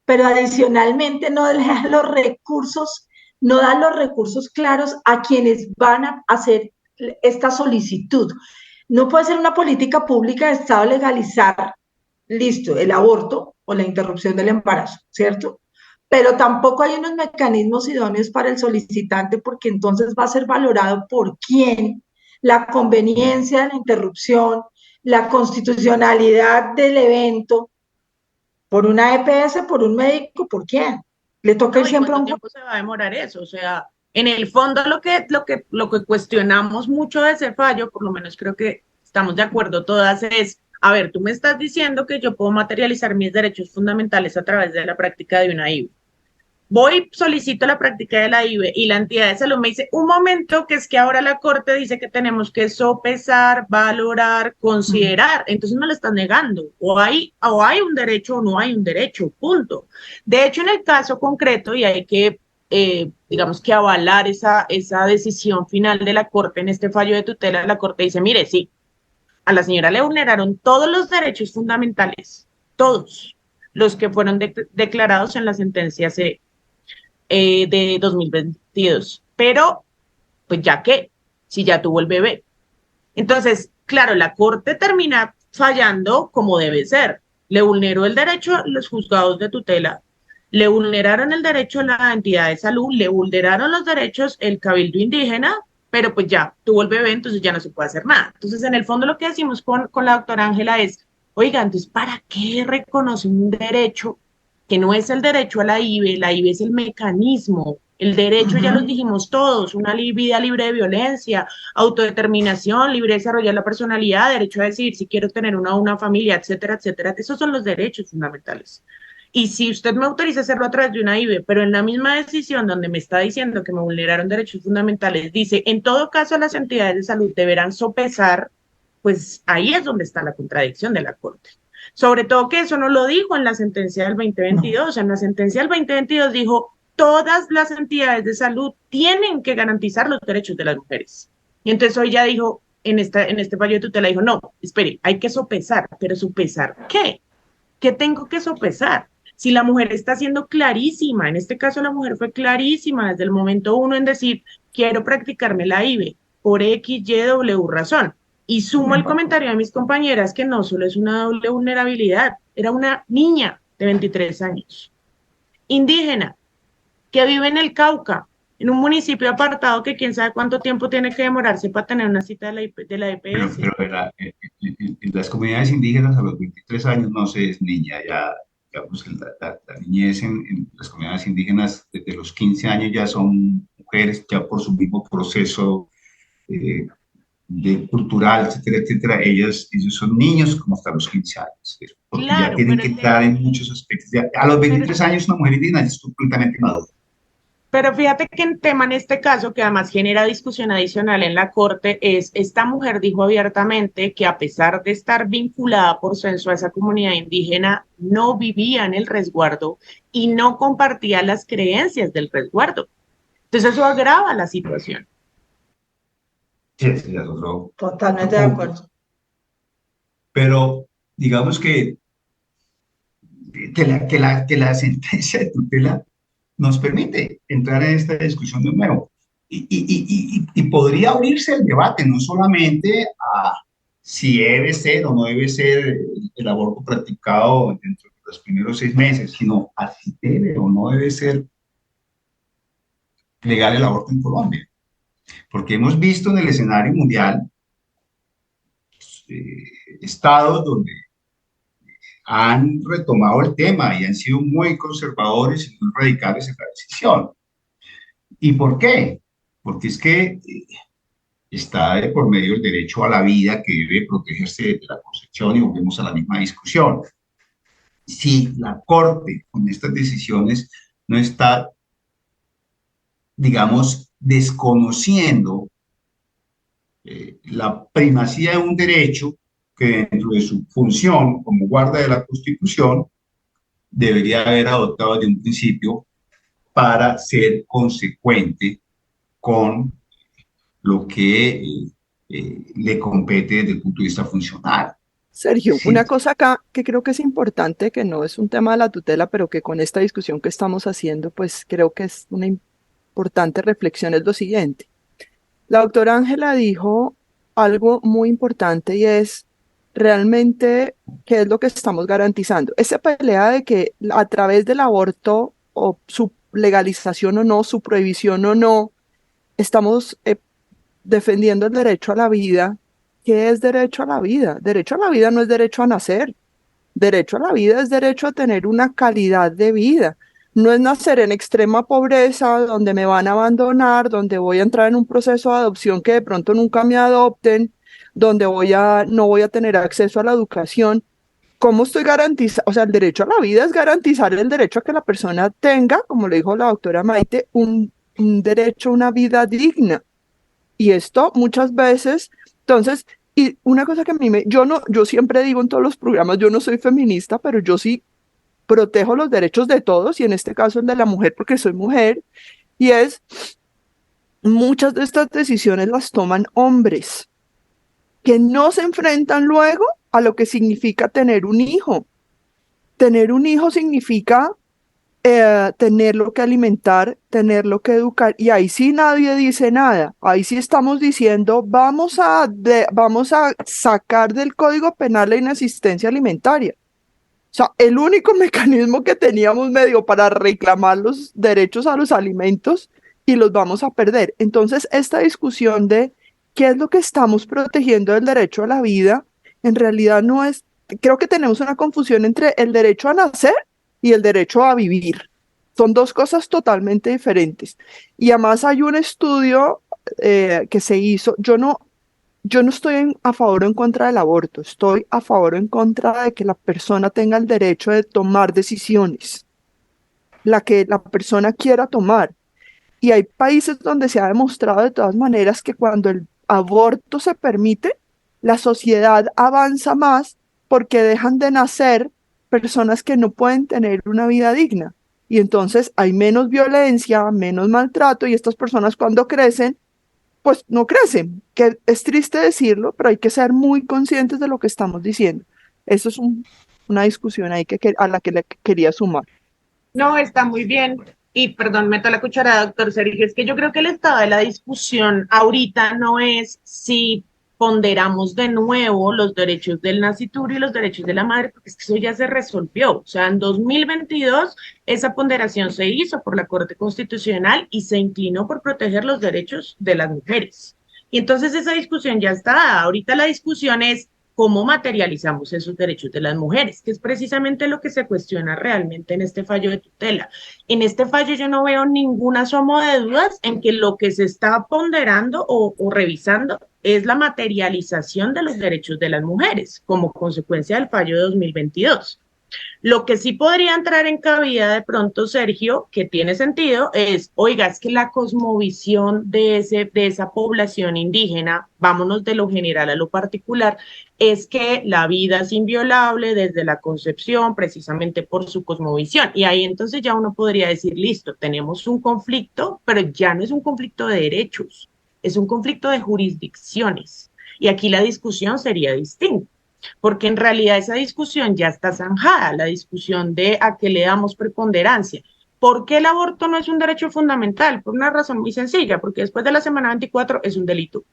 pero adicionalmente no da los recursos claros a quienes van a hacer esta solicitud. No puede ser una política pública de Estado legalizar, listo, el aborto o la interrupción del embarazo, ¿cierto? Pero tampoco hay unos mecanismos idóneos para el solicitante porque entonces va a ser valorado por quién la conveniencia de la interrupción, la constitucionalidad del evento, por una EPS, por un médico, ¿por quién? Le toca ir No, ¿y siempre a cuánto un juez. tiempo se va a demorar eso? O sea, en el fondo lo que cuestionamos mucho de ese fallo, por lo menos creo que estamos de acuerdo todas, es, a ver, tú me estás diciendo que yo puedo materializar mis derechos fundamentales a través de la práctica de una IVE. Voy, solicito la práctica de la IVE y la entidad de salud me dice, un momento, que es que ahora la Corte dice que tenemos que sopesar, valorar, considerar, entonces me lo están negando, o hay un derecho o no hay un derecho, punto. De hecho, en el caso concreto, y hay que, digamos que avalar esa decisión final de la Corte en este fallo de tutela, la Corte dice, mire, sí, a la señora le vulneraron todos los derechos fundamentales, todos los que fueron declarados en la sentencia de 2022. Pero, pues ya que, si ya tuvo el bebé. Entonces, claro, la Corte termina fallando como debe ser. Le vulneró el derecho a los juzgados de tutela, le vulneraron el derecho a la entidad de salud, le vulneraron los derechos el cabildo indígena, pero pues ya tuvo el bebé, entonces ya no se puede hacer nada. Entonces, en el fondo lo que decimos con la doctora Ángela es, oiga, entonces, ¿para qué reconoce un derecho que no es el derecho a la IVE? La IVE es el mecanismo. El derecho, ya los dijimos todos, una vida libre de violencia, autodeterminación, libre de desarrollar la personalidad, derecho a decidir si quiero tener una familia, etcétera, etcétera. Esos son los derechos fundamentales. Y si usted me autoriza a hacerlo a través de una IVE, pero en la misma decisión donde me está diciendo que me vulneraron derechos fundamentales, dice, en todo caso las entidades de salud deberán sopesar, pues ahí es donde está la contradicción de la Corte. Sobre todo que eso no lo dijo en la sentencia del No, 2022. En la sentencia del 2022 dijo, todas las entidades de salud tienen que garantizar los derechos de las mujeres. Y entonces hoy ya dijo, en este fallo de tutela, dijo, no, espere, hay que sopesar, pero ¿sopesar qué? ¿Qué tengo que sopesar? Si la mujer está siendo clarísima, en este caso la mujer fue clarísima desde el momento uno en decir, quiero practicarme la IVE por X, Y, W razón. Y sumo el comentario de mis compañeras que no solo es una doble vulnerabilidad, era una niña de 23 años, indígena, que vive en el Cauca, en un municipio apartado que quién sabe cuánto tiempo tiene que demorarse para tener una cita de la EPS. En las comunidades indígenas a los 23 años no se es niña, ya, digamos que la niñez en las comunidades indígenas desde los 15 años ya son mujeres, ya por su mismo proceso eh, cultural, etcétera, etcétera, ellos son niños como hasta los 15 años, porque ya Claro, tienen pero que entrar en muchos aspectos. A los 23 años una mujer indígena ya es completamente madura. Pero fíjate que el tema en este caso, que además genera discusión adicional en la Corte, es esta mujer dijo abiertamente que a pesar de estar vinculada por censo a esa comunidad indígena, no vivía en el resguardo y no compartía las creencias del resguardo. Entonces eso agrava la situación. Sí, ese es otro totalmente de punto. acuerdo. Pero digamos que la sentencia de tutela nos permite entrar en esta discusión de nuevo. Y podría abrirse el debate, no solamente a si debe ser o no debe ser el aborto practicado dentro de los primeros 6 meses, sino a si debe o no debe ser legal el aborto en Colombia. Porque hemos visto en el escenario mundial eh, estados donde han retomado el tema y han sido muy conservadores y muy radicales en la decisión. ¿Y por qué? Porque es que está de por medio el derecho a la vida que debe protegerse de la concepción y volvemos a la misma discusión. Si la Corte con estas decisiones no está, digamos, desconociendo la primacía de un derecho que dentro de su función como guarda de la Constitución debería haber adoptado desde un principio para ser consecuente con lo que le compete desde el punto de vista funcional. Sergio, Sí, una cosa acá que creo que es importante, que no es un tema de la tutela, pero que con esta discusión que estamos haciendo, pues creo que es una importante reflexión, es lo siguiente. La doctora Ángela dijo algo muy importante y es realmente qué es lo que estamos garantizando. Esa pelea de que a través del aborto o su legalización o no, su prohibición o no, estamos defendiendo el derecho a la vida. ¿Qué es derecho a la vida? Derecho a la vida no es derecho a nacer. Derecho a la vida es derecho a tener una calidad de vida. No es nacer en extrema pobreza, donde me van a abandonar, donde voy a entrar en un proceso de adopción que de pronto nunca me adopten, donde no voy a tener acceso a la educación. ¿Cómo estoy garantizando? O sea, el derecho a la vida es garantizar el derecho a que la persona tenga, como le dijo la doctora Maite, un derecho a una vida digna. Y esto muchas veces, entonces, y una cosa que a mí yo siempre digo en todos los programas, yo no soy feminista, pero yo sí protejo los derechos de todos, y en este caso el de la mujer, porque soy mujer, y muchas de estas decisiones las toman hombres, que no se enfrentan luego a lo que significa tener un hijo. Tener un hijo significa tenerlo que alimentar, tenerlo que educar, y ahí sí nadie dice nada. Ahí sí estamos diciendo, vamos a sacar del Código Penal la inasistencia alimentaria. O sea, el único mecanismo que teníamos medio para reclamar los derechos a los alimentos, y los vamos a perder. Entonces, esta discusión de qué es lo que estamos protegiendo del derecho a la vida, en realidad no es, creo que tenemos una confusión entre el derecho a nacer y el derecho a vivir. Son dos cosas totalmente diferentes. Y además hay un estudio que se hizo, yo no estoy a favor o en contra del aborto, estoy a favor o en contra de que la persona tenga el derecho de tomar decisiones, la que la persona quiera tomar. Y hay países donde se ha demostrado de todas maneras que cuando el aborto se permite, la sociedad avanza más porque dejan de nacer personas que no pueden tener una vida digna. Y entonces hay menos violencia, menos maltrato, y estas personas cuando crecen, pues no crecen, que es triste decirlo, pero hay que ser muy conscientes de lo que estamos diciendo. Eso es una discusión ahí a la que le quería sumar. No, está muy bien. Y perdón, meto la cucharada, doctor Sergio, es que yo creo que el estado de la discusión ahorita no es si ponderamos de nuevo los derechos del nascituro y los derechos de la madre, porque es que eso ya se resolvió. O sea, en 2022 esa ponderación se hizo por la Corte Constitucional y se inclinó por proteger los derechos de las mujeres. Y entonces esa discusión ya está dada. Ahorita la discusión es cómo materializamos esos derechos de las mujeres, que es precisamente lo que se cuestiona realmente en este fallo de tutela. En este fallo yo no veo ningún asomo de dudas en que lo que se está ponderando o revisando es la materialización de los derechos de las mujeres como consecuencia del fallo de 2022. Lo que sí podría entrar en cabida de pronto, Sergio, que tiene sentido, es, oiga, es que la cosmovisión de esa población indígena, vámonos de lo general a lo particular, es que la vida es inviolable desde la concepción, precisamente por su cosmovisión. Y ahí entonces ya uno podría decir, listo, tenemos un conflicto, pero ya no es un conflicto de derechos, es un conflicto de jurisdicciones. Y aquí la discusión sería distinta, porque en realidad esa discusión ya está zanjada, la discusión de a qué le damos preponderancia. ¿Por qué el aborto no es un derecho fundamental? Por una razón muy sencilla, porque después de la semana 24 es un delito.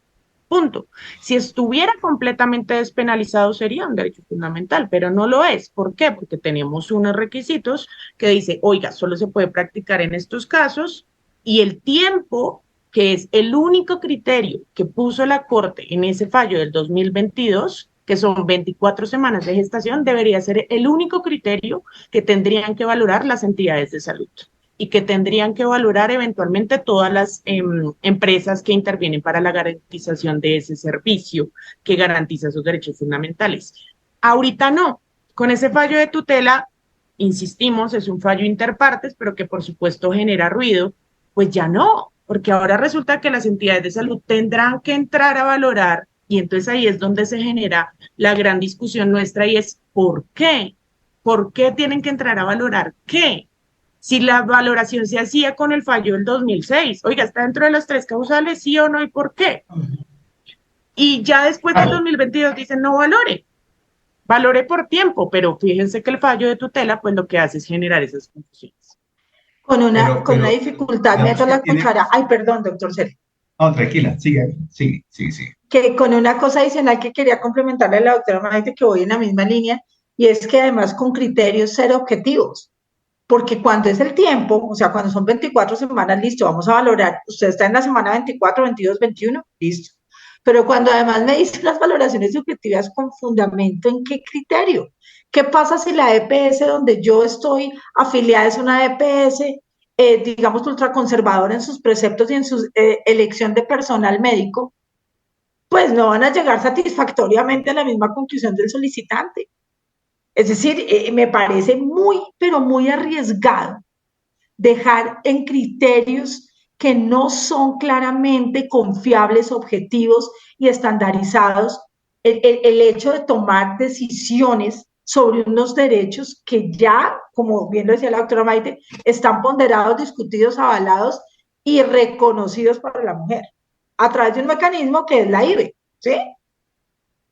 Punto. Si estuviera completamente despenalizado sería un derecho fundamental, pero no lo es. ¿Por qué? Porque tenemos unos requisitos que dice, oiga, solo se puede practicar en estos casos y el tiempo, que es el único criterio que puso la Corte en ese fallo del 2022, que son 24 semanas de gestación, debería ser el único criterio que tendrían que valorar las entidades de salud y que tendrían que valorar eventualmente todas las empresas que intervienen para la garantización de ese servicio que garantiza sus derechos fundamentales. Ahorita no, con ese fallo de tutela, insistimos, es un fallo interpartes, pero que por supuesto genera ruido, pues ya no, porque ahora resulta que las entidades de salud tendrán que entrar a valorar, y entonces ahí es donde se genera la gran discusión nuestra, y es ¿por qué? ¿Por qué tienen que entrar a valorar qué? Si la valoración se hacía con el fallo del 2006, oiga, ¿está dentro de las tres causales, sí o no, y por qué? Y ya después del 2022 dicen no valore por tiempo, pero fíjense que el fallo de tutela pues lo que hace es generar esas confusiones. Con una dificultad, meto la cuchara. Ay, perdón, doctor Sergio. No, tranquila, sigue. Que con una cosa adicional que quería complementarle a la doctora Maite, que voy en la misma línea, y es que además con criterios ser objetivos. porque cuando es el tiempo, o sea, cuando son 24 semanas, listo, vamos a valorar, usted está en la semana 24, 22, 21, listo. Pero cuando además me dicen las valoraciones subjetivas con fundamento, ¿en qué criterio? ¿Qué pasa si la EPS donde yo estoy afiliada es una EPS, digamos, ultraconservadora en sus preceptos y en su elección de personal médico? Pues no van a llegar satisfactoriamente a la misma conclusión del solicitante. Es decir, me parece muy, pero muy arriesgado dejar en criterios que no son claramente confiables, objetivos y estandarizados el hecho de tomar decisiones sobre unos derechos que ya, como bien lo decía la doctora Maite, están ponderados, discutidos, avalados y reconocidos para la mujer a través de un mecanismo que es la IBE, ¿sí?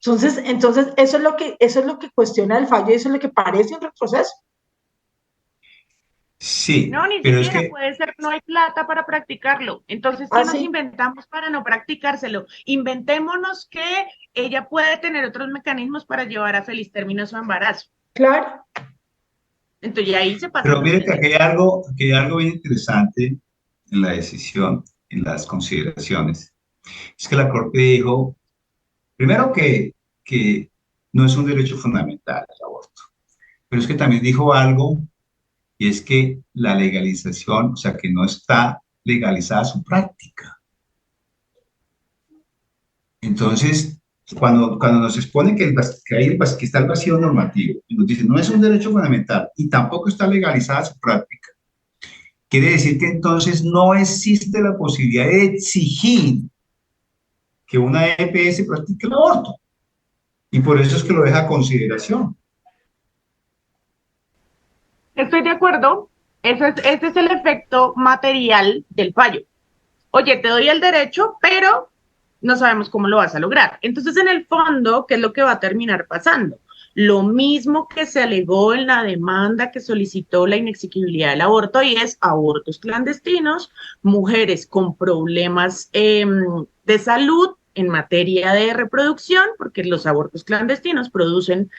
Entonces eso es lo que cuestiona el fallo y eso es lo que parece un retroceso. Sí, No, ni pero es siquiera que, puede ser, no hay plata para practicarlo. Entonces, ¿qué nos Así, inventamos para no practicárselo? Inventémonos que ella puede tener otros mecanismos para llevar a feliz término su embarazo. claro. Entonces, ya ahí se pasan pero los mire que límites. aquí hay algo bien interesante en la decisión, en las consideraciones. Es que la Corte dijo, primero que no es un derecho fundamental el aborto, pero es que también dijo algo, y es que la legalización, o sea, que no está legalizada su práctica. Entonces, cuando nos expone que está el vacío normativo, y nos dice no es un derecho fundamental y tampoco está legalizada su práctica, quiere decir que entonces no existe la posibilidad de exigir que una EPS practique el aborto. Y por eso es que lo deja a consideración. Estoy de acuerdo. Ese es el efecto material del fallo. Oye, te doy el derecho, pero no sabemos cómo lo vas a lograr. Entonces, en el fondo, ¿qué es lo que va a terminar pasando? Lo mismo que se alegó en la demanda que solicitó la inexequibilidad del aborto y es abortos clandestinos, mujeres con problemas de salud en materia de reproducción, porque los abortos clandestinos producen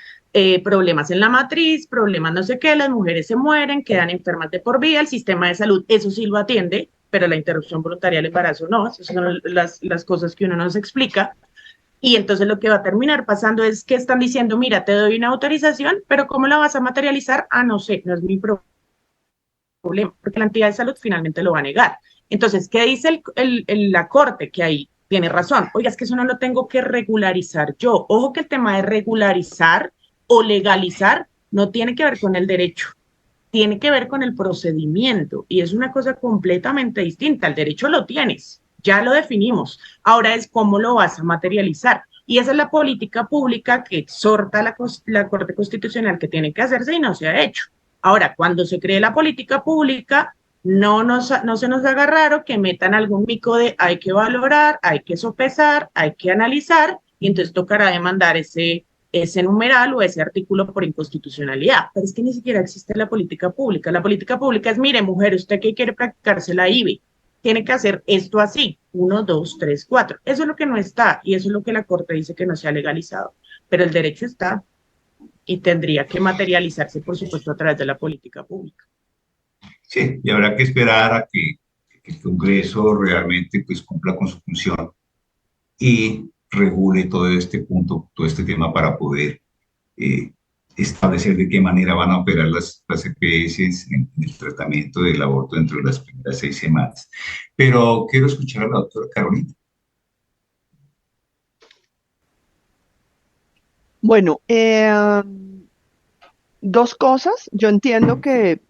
problemas en la matriz, problemas no sé qué, las mujeres se mueren, quedan enfermas de por vida, el sistema de salud, eso sí lo atiende, pero la interrupción voluntaria del embarazo no, esas son las cosas que uno nos explica. Y entonces lo que va a terminar pasando es que están diciendo, mira, te doy una autorización, pero ¿cómo la vas a materializar? Ah, no sé, no es mi problema, porque la entidad de salud finalmente lo va a negar. Entonces, ¿qué dice la Corte? Que ahí tiene razón. Oiga, es que eso no lo tengo que regularizar yo. Ojo que el tema de regularizar o legalizar no tiene que ver con el derecho, tiene que ver con el procedimiento y es una cosa completamente distinta. El derecho lo tienes, ya lo definimos. Ahora es cómo lo vas a materializar. Y esa es la política pública que exhorta la Corte Constitucional que tiene que hacerse y no se ha hecho. Ahora, cuando se cree la política pública, no se nos haga raro que metan algún mico de hay que valorar, hay que sopesar, hay que analizar, y entonces tocará demandar ese numeral o ese artículo por inconstitucionalidad. Pero es que ni siquiera existe la política pública. La política pública es, mire, mujer, usted que quiere practicarse la IBE, tiene que hacer esto así, 1, 2, 3, 4. Eso es lo que no está y eso es lo que la Corte dice que no se ha legalizado. Pero el derecho está y tendría que materializarse, por supuesto, a través de la política pública. Sí, y habrá que esperar a que el Congreso realmente pues cumpla con su función y regule todo este punto, todo este tema para poder eh, establecer de qué manera van a operar las EPS en el tratamiento del aborto dentro de las primeras 6 semanas. Pero quiero escuchar a la doctora Carolina. Bueno, dos cosas. Yo entiendo que,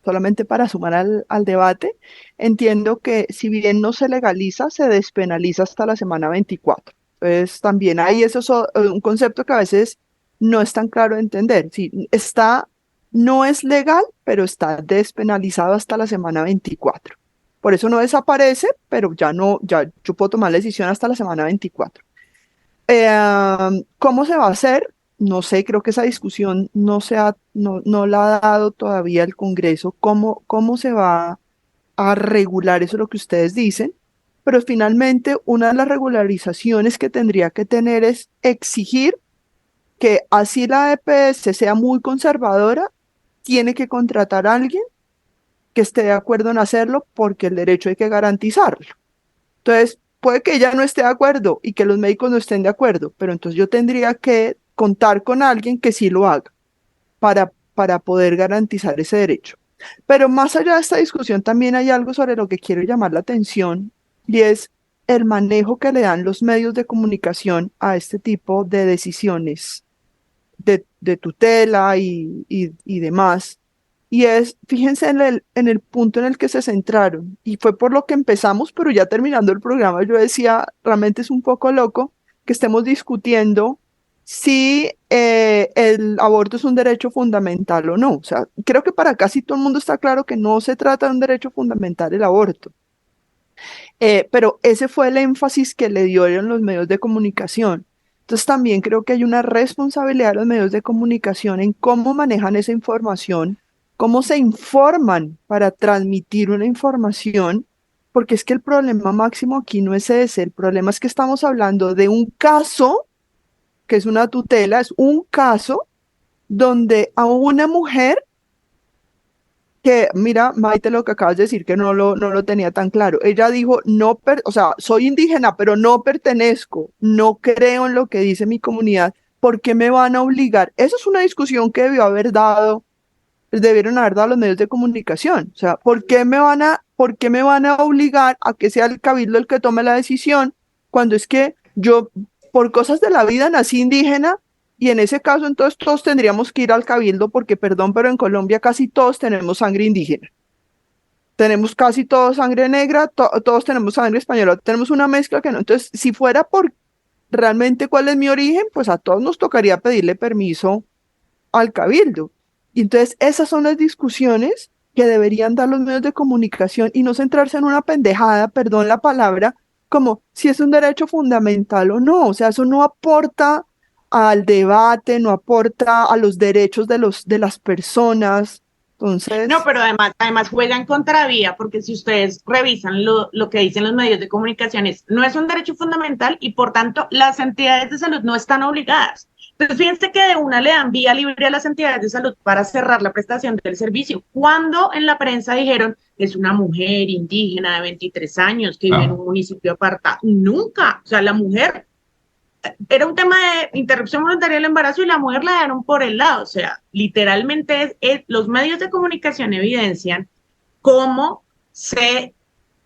solamente para sumar al debate, entiendo que si bien no se legaliza, se despenaliza hasta la semana 24. Entonces, también hay eso, un concepto que a veces no es tan claro de entender. Sí, está, no es legal, pero está despenalizado hasta la semana 24. Por eso no desaparece, pero ya no, ya yo puedo tomar la decisión hasta la semana 24. ¿Cómo se va a hacer? No sé, creo que esa discusión no la ha dado todavía el Congreso. ¿Cómo se va a regular eso, lo que ustedes dicen? Pero finalmente, una de las regularizaciones que tendría que tener es exigir que así la EPS sea muy conservadora, tiene que contratar a alguien que esté de acuerdo en hacerlo porque el derecho hay que garantizarlo. Entonces, puede que ella no esté de acuerdo y que los médicos no estén de acuerdo, pero entonces yo tendría que contar con alguien que sí lo haga para poder garantizar ese derecho. Pero más allá de esta discusión, también hay algo sobre lo que quiero llamar la atención y es el manejo que le dan los medios de comunicación a este tipo de decisiones de tutela y demás. Y es, fíjense en el punto en el que se centraron, y fue por lo que empezamos, pero ya terminando el programa, yo decía, realmente es un poco loco que estemos discutiendo si el aborto es un derecho fundamental o no. O sea, creo que para casi todo el mundo está claro que no se trata de un derecho fundamental el aborto. Pero ese fue el énfasis que le dieron los medios de comunicación. Entonces también creo que hay una responsabilidad de los medios de comunicación en cómo manejan esa información, cómo se informan para transmitir una información, porque es que el problema máximo aquí no es ese, el problema es que estamos hablando de un caso, que es una tutela, es un caso donde a una mujer que, mira, Maite, lo que acabas de decir, que no lo tenía tan claro. Ella dijo, o sea, soy indígena, pero no pertenezco, no creo en lo que dice mi comunidad, ¿por qué me van a obligar? Esa es una discusión que debieron haber dado los medios de comunicación. O sea, por qué me van a obligar a que sea el cabildo el que tome la decisión cuando es que yo, por cosas de la vida, nací indígena? Y en ese caso, entonces todos tendríamos que ir al cabildo porque, perdón, pero en Colombia casi todos tenemos sangre indígena. Tenemos casi todos sangre negra, todos tenemos sangre española, tenemos una mezcla que no. Entonces, si fuera por realmente cuál es mi origen, pues a todos nos tocaría pedirle permiso al cabildo. Y entonces esas son las discusiones que deberían dar los medios de comunicación y no centrarse en una pendejada, perdón la palabra, como si es un derecho fundamental o no. O sea, eso no aporta al debate, no aporta a los derechos de las personas. No, Entonces, pero además juegan contravía, porque si ustedes revisan lo que dicen los medios de comunicación, no es un derecho fundamental y por tanto las entidades de salud no están obligadas. Entonces, fíjense que de una le dan vía libre a las entidades de salud para cerrar la prestación del servicio. Cuando en la prensa dijeron que es una mujer indígena de 23 años que vive en Ah, un municipio apartado, nunca. O sea, la mujer era un tema de interrupción voluntaria del embarazo y la mujer la dieron por el lado. O sea, literalmente los medios de comunicación evidencian cómo se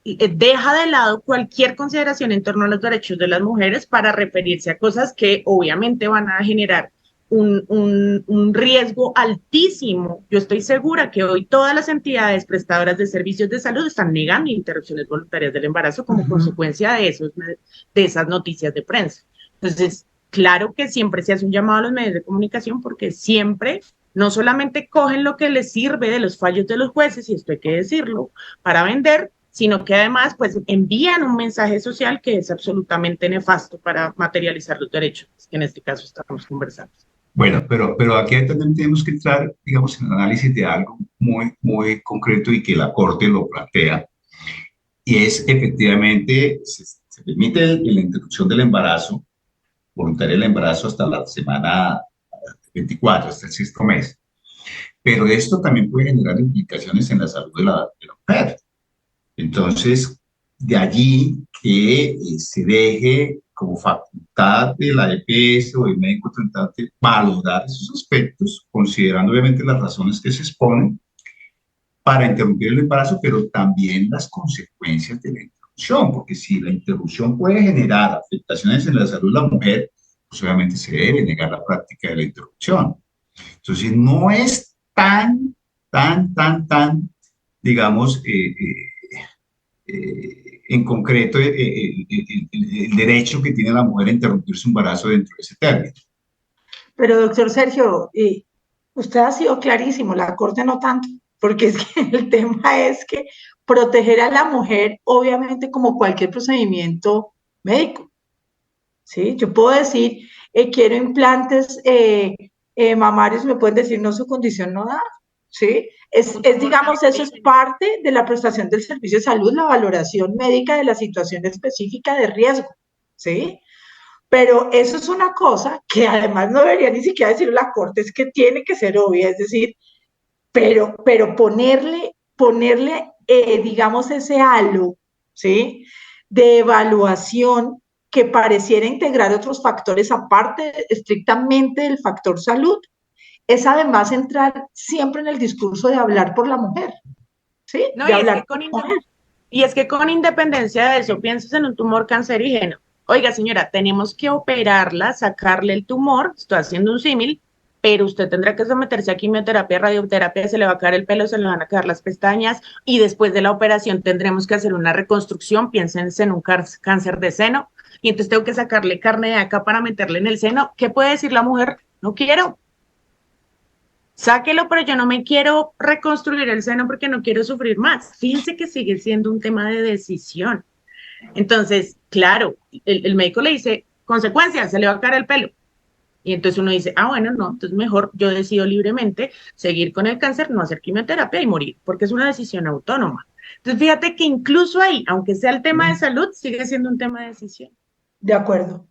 deja de lado cualquier consideración en torno a los derechos de las mujeres para referirse a cosas que obviamente van a generar un riesgo altísimo. Yo estoy segura que hoy todas las entidades prestadoras de servicios de salud están negando interrupciones voluntarias del embarazo como Ujú. consecuencia de esas noticias de prensa. Entonces, claro que siempre se hace un llamado a los medios de comunicación porque siempre no solamente cogen lo que les sirve de los fallos de los jueces, y esto hay que decirlo, para vender, sino que además pues envían un mensaje social que es absolutamente nefasto para materializar los derechos, que en este caso estamos conversando. bueno, pero aquí también tenemos que entrar, digamos, en el análisis de algo muy, muy concreto y que la Corte lo plantea, y es efectivamente, se permite la interrupción del embarazo, voluntaria del embarazo hasta la semana 24, hasta el sexto mes, pero esto también puede generar implicaciones en la salud de la mujer. Entonces, de allí que se deje como facultad de la EPS o del médico tratante valorar esos aspectos, considerando obviamente las razones que se exponen para interrumpir el embarazo, pero también las consecuencias de la interrupción, porque si la interrupción puede generar afectaciones en la salud de la mujer, pues obviamente se debe negar la práctica de la interrupción. Entonces, no es tan, digamos, en concreto el derecho que tiene la mujer a interrumpir su embarazo dentro de ese término. Pero doctor Sergio, usted ha sido clarísimo, la Corte no tanto, porque es que el tema es que proteger a la mujer, obviamente como cualquier procedimiento médico, ¿sí? Yo puedo decir, quiero implantes mamarios, me pueden decir, no, su condición no da, ¿sí? Digamos, eso es parte de la prestación del servicio de salud, la valoración médica de la situación específica de riesgo, ¿sí? Pero eso es una cosa que además no debería ni siquiera decir la Corte, es que tiene que ser obvia, es decir, pero ponerle digamos, ese halo, ¿sí? De evaluación que pareciera integrar otros factores aparte estrictamente del factor salud, es además entrar siempre en el discurso de hablar por la mujer, ¿sí? No, De hablar por la mujer. y es que con independencia de eso, piensas en un tumor cancerígeno. Oiga, señora, tenemos que operarla, sacarle el tumor, estoy haciendo un símil, pero usted tendrá que someterse a quimioterapia, radioterapia, se le va a caer el pelo, se le van a caer las pestañas y después de la operación tendremos que hacer una reconstrucción, piénsense en un cáncer de seno y entonces tengo que sacarle carne de acá para meterle en el seno. ¿Qué puede decir la mujer? No quiero, sáquelo, pero yo no me quiero reconstruir el seno porque no quiero sufrir más. Fíjense que sigue siendo un tema de decisión. Entonces, claro, el médico le dice, consecuencias, se le va a caer el pelo. Y entonces uno dice, ah, bueno, no, entonces mejor yo decido libremente seguir con el cáncer, no hacer quimioterapia y morir, porque es una decisión autónoma. Entonces, fíjate que incluso ahí, aunque sea el tema de salud, sigue siendo un tema de decisión. De acuerdo.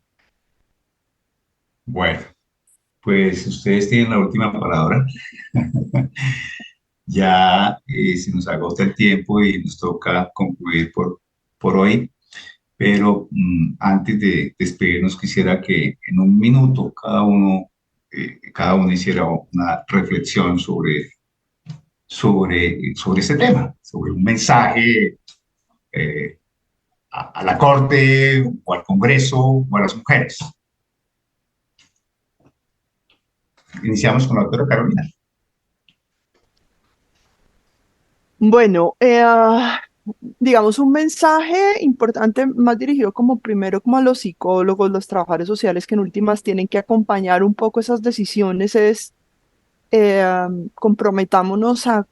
Bueno, pues ustedes tienen la última palabra. Ya se nos agota el tiempo y nos toca concluir por hoy, pero antes de despedirnos quisiera que en un minuto cada uno hiciera una reflexión sobre este tema, sobre un mensaje eh, a la Corte o al Congreso o a las mujeres. Iniciamos con la doctora Carolina. Bueno, digamos un mensaje importante más dirigido como primero como a los psicólogos, los trabajadores sociales que en últimas tienen que acompañar un poco esas decisiones es comprometámonos a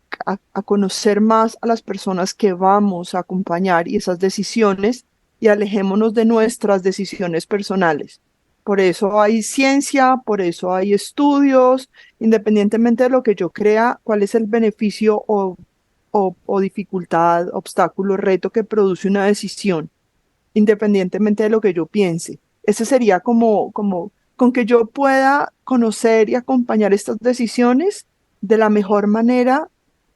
conocer más a las personas que vamos a acompañar y esas decisiones y alejémonos de nuestras decisiones personales. Por eso hay ciencia, por eso hay estudios, independientemente de lo que yo crea, cuál es el beneficio o dificultad, obstáculo, reto que produce una decisión, independientemente de lo que yo piense. Ese sería como con que yo pueda conocer y acompañar estas decisiones de la mejor manera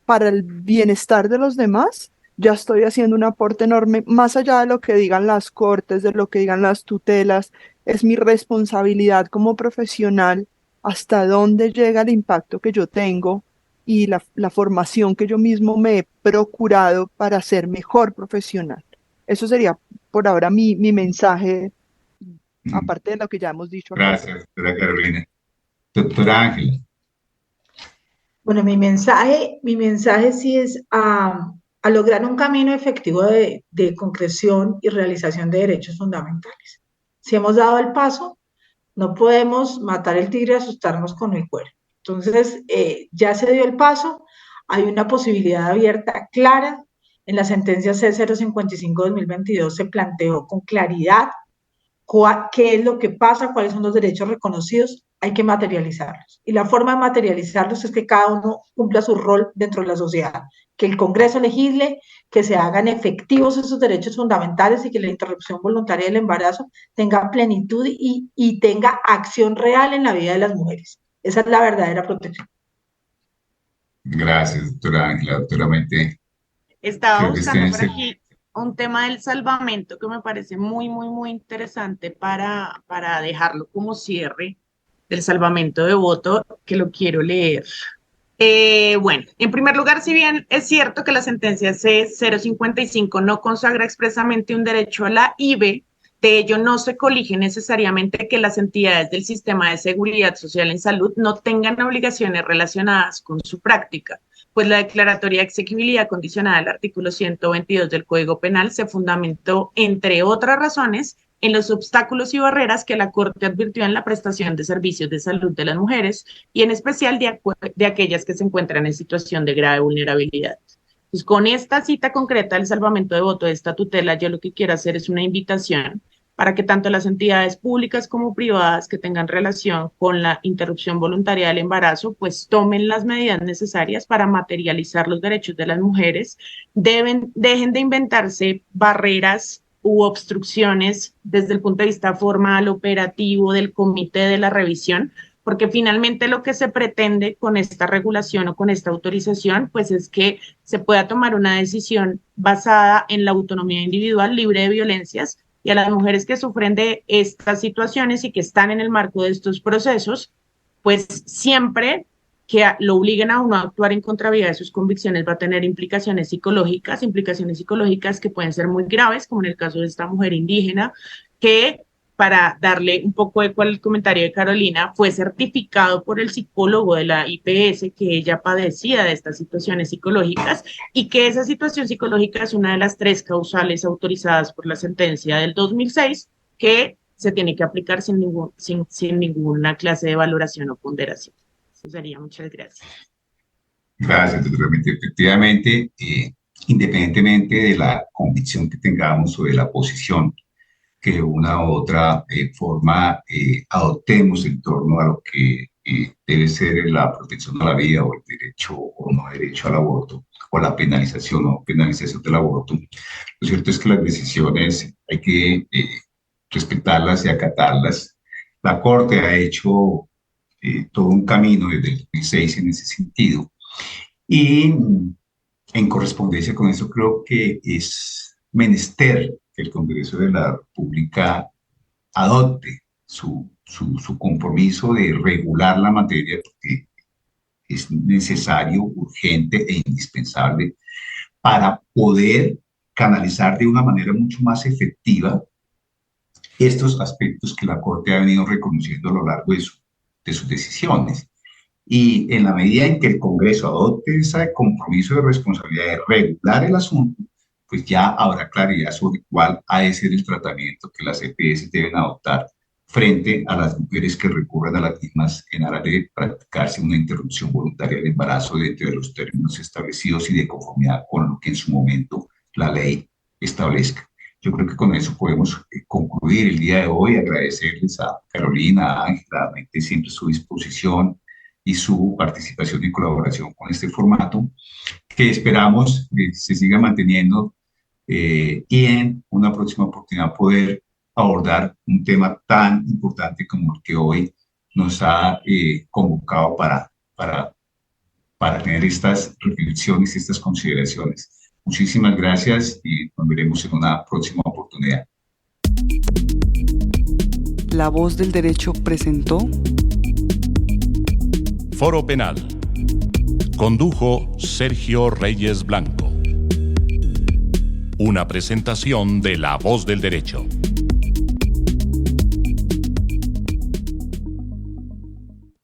para el bienestar de los demás. Ya estoy haciendo un aporte enorme, más allá de lo que digan las cortes, de lo que digan las tutelas, es mi responsabilidad como profesional hasta dónde llega el impacto que yo tengo y la formación que yo mismo me he procurado para ser mejor profesional. Eso sería por ahora mi mensaje, aparte de lo que ya hemos dicho acá. Gracias, doctora Carolina. Doctora Ángela. Bueno, mi mensaje sí es a lograr un camino efectivo de concreción y realización de derechos fundamentales. Si hemos dado el paso, no podemos matar el tigre y asustarnos con el cuero. Entonces, ya se dio el paso, hay una posibilidad abierta clara. En la sentencia C055-2022 se planteó con claridad qué es lo que pasa, cuáles son los derechos reconocidos, hay que materializarlos. Y la forma de materializarlos es que cada uno cumpla su rol dentro de la sociedad, que el Congreso legisle, que se hagan efectivos esos derechos fundamentales y que la interrupción voluntaria del embarazo tenga plenitud y tenga acción real en la vida de las mujeres. Esa es la verdadera protección. Gracias, doctora Ángela. Doctora Maite, Estaba creo que buscando estén por aquí un tema del salvamento que me parece muy, muy, muy interesante para dejarlo como cierre del salvamento de voto, que lo quiero leer. Bueno, en primer lugar, si bien es cierto que la sentencia C055 no consagra expresamente un derecho a la IVE, de ello no se colige necesariamente que las entidades del sistema de seguridad social en salud no tengan obligaciones relacionadas con su práctica, pues la declaratoria de exequibilidad condicionada al artículo 122 del Código Penal se fundamentó, entre otras razones, en los obstáculos y barreras que la Corte advirtió en la prestación de servicios de salud de las mujeres y en especial de aquellas que se encuentran en situación de grave vulnerabilidad. Pues con esta cita concreta del salvamento de voto de esta tutela, yo lo que quiero hacer es una invitación para que tanto las entidades públicas como privadas que tengan relación con la interrupción voluntaria del embarazo, pues tomen las medidas necesarias para materializar los derechos de las mujeres, dejen de inventarse barreras u obstrucciones desde el punto de vista formal, operativo, del comité de la revisión, porque finalmente lo que se pretende con esta regulación o con esta autorización, pues es que se pueda tomar una decisión basada en la autonomía individual, libre de violencias, y a las mujeres que sufren de estas situaciones y que están en el marco de estos procesos, pues siempre que lo obliguen a uno a actuar en contravía de sus convicciones va a tener implicaciones psicológicas que pueden ser muy graves, como en el caso de esta mujer indígena, que para darle un poco eco al comentario de Carolina, fue certificado por el psicólogo de la IPS que ella padecía de estas situaciones psicológicas y que esa situación psicológica es una de las 3 causales autorizadas por la sentencia del 2006 que se tiene que aplicar sin ninguna clase de valoración o ponderación. Eso sería, muchas gracias. Gracias, totalmente. Efectivamente, independientemente de la convicción que tengamos o de la posición que de una u otra forma adoptemos en torno a lo que debe ser la protección a la vida o el derecho o no derecho al aborto, o la penalización o penalización del aborto, lo cierto es que las decisiones hay que respetarlas y acatarlas. La Corte ha hecho todo un camino desde el 2006 en ese sentido. Y en correspondencia con eso, creo que es menester que el Congreso de la República adopte su compromiso de regular la materia, porque es necesario, urgente e indispensable para poder canalizar de una manera mucho más efectiva estos aspectos que la Corte ha venido reconociendo a lo largo de sus decisiones. Y en la medida en que el Congreso adopte ese compromiso de responsabilidad de regular el asunto, pues ya habrá claridad sobre cuál ha de ser el tratamiento que las EPS deben adoptar frente a las mujeres que recurran a las mismas en aras de practicarse una interrupción voluntaria del embarazo dentro de los términos establecidos y de conformidad con lo que en su momento la ley establezca. Yo creo que con eso podemos concluir el día de hoy, agradecerles a Carolina, a Ángela, siempre su disposición y su participación y colaboración con este formato, que esperamos se siga manteniendo y en una próxima oportunidad poder abordar un tema tan importante como el que hoy nos ha convocado para tener estas reflexiones y estas consideraciones. Muchísimas gracias y nos veremos en una próxima oportunidad. La Voz del Derecho presentó Foro Penal. Condujo Sergio Reyes Blanco. Una presentación de La Voz del Derecho.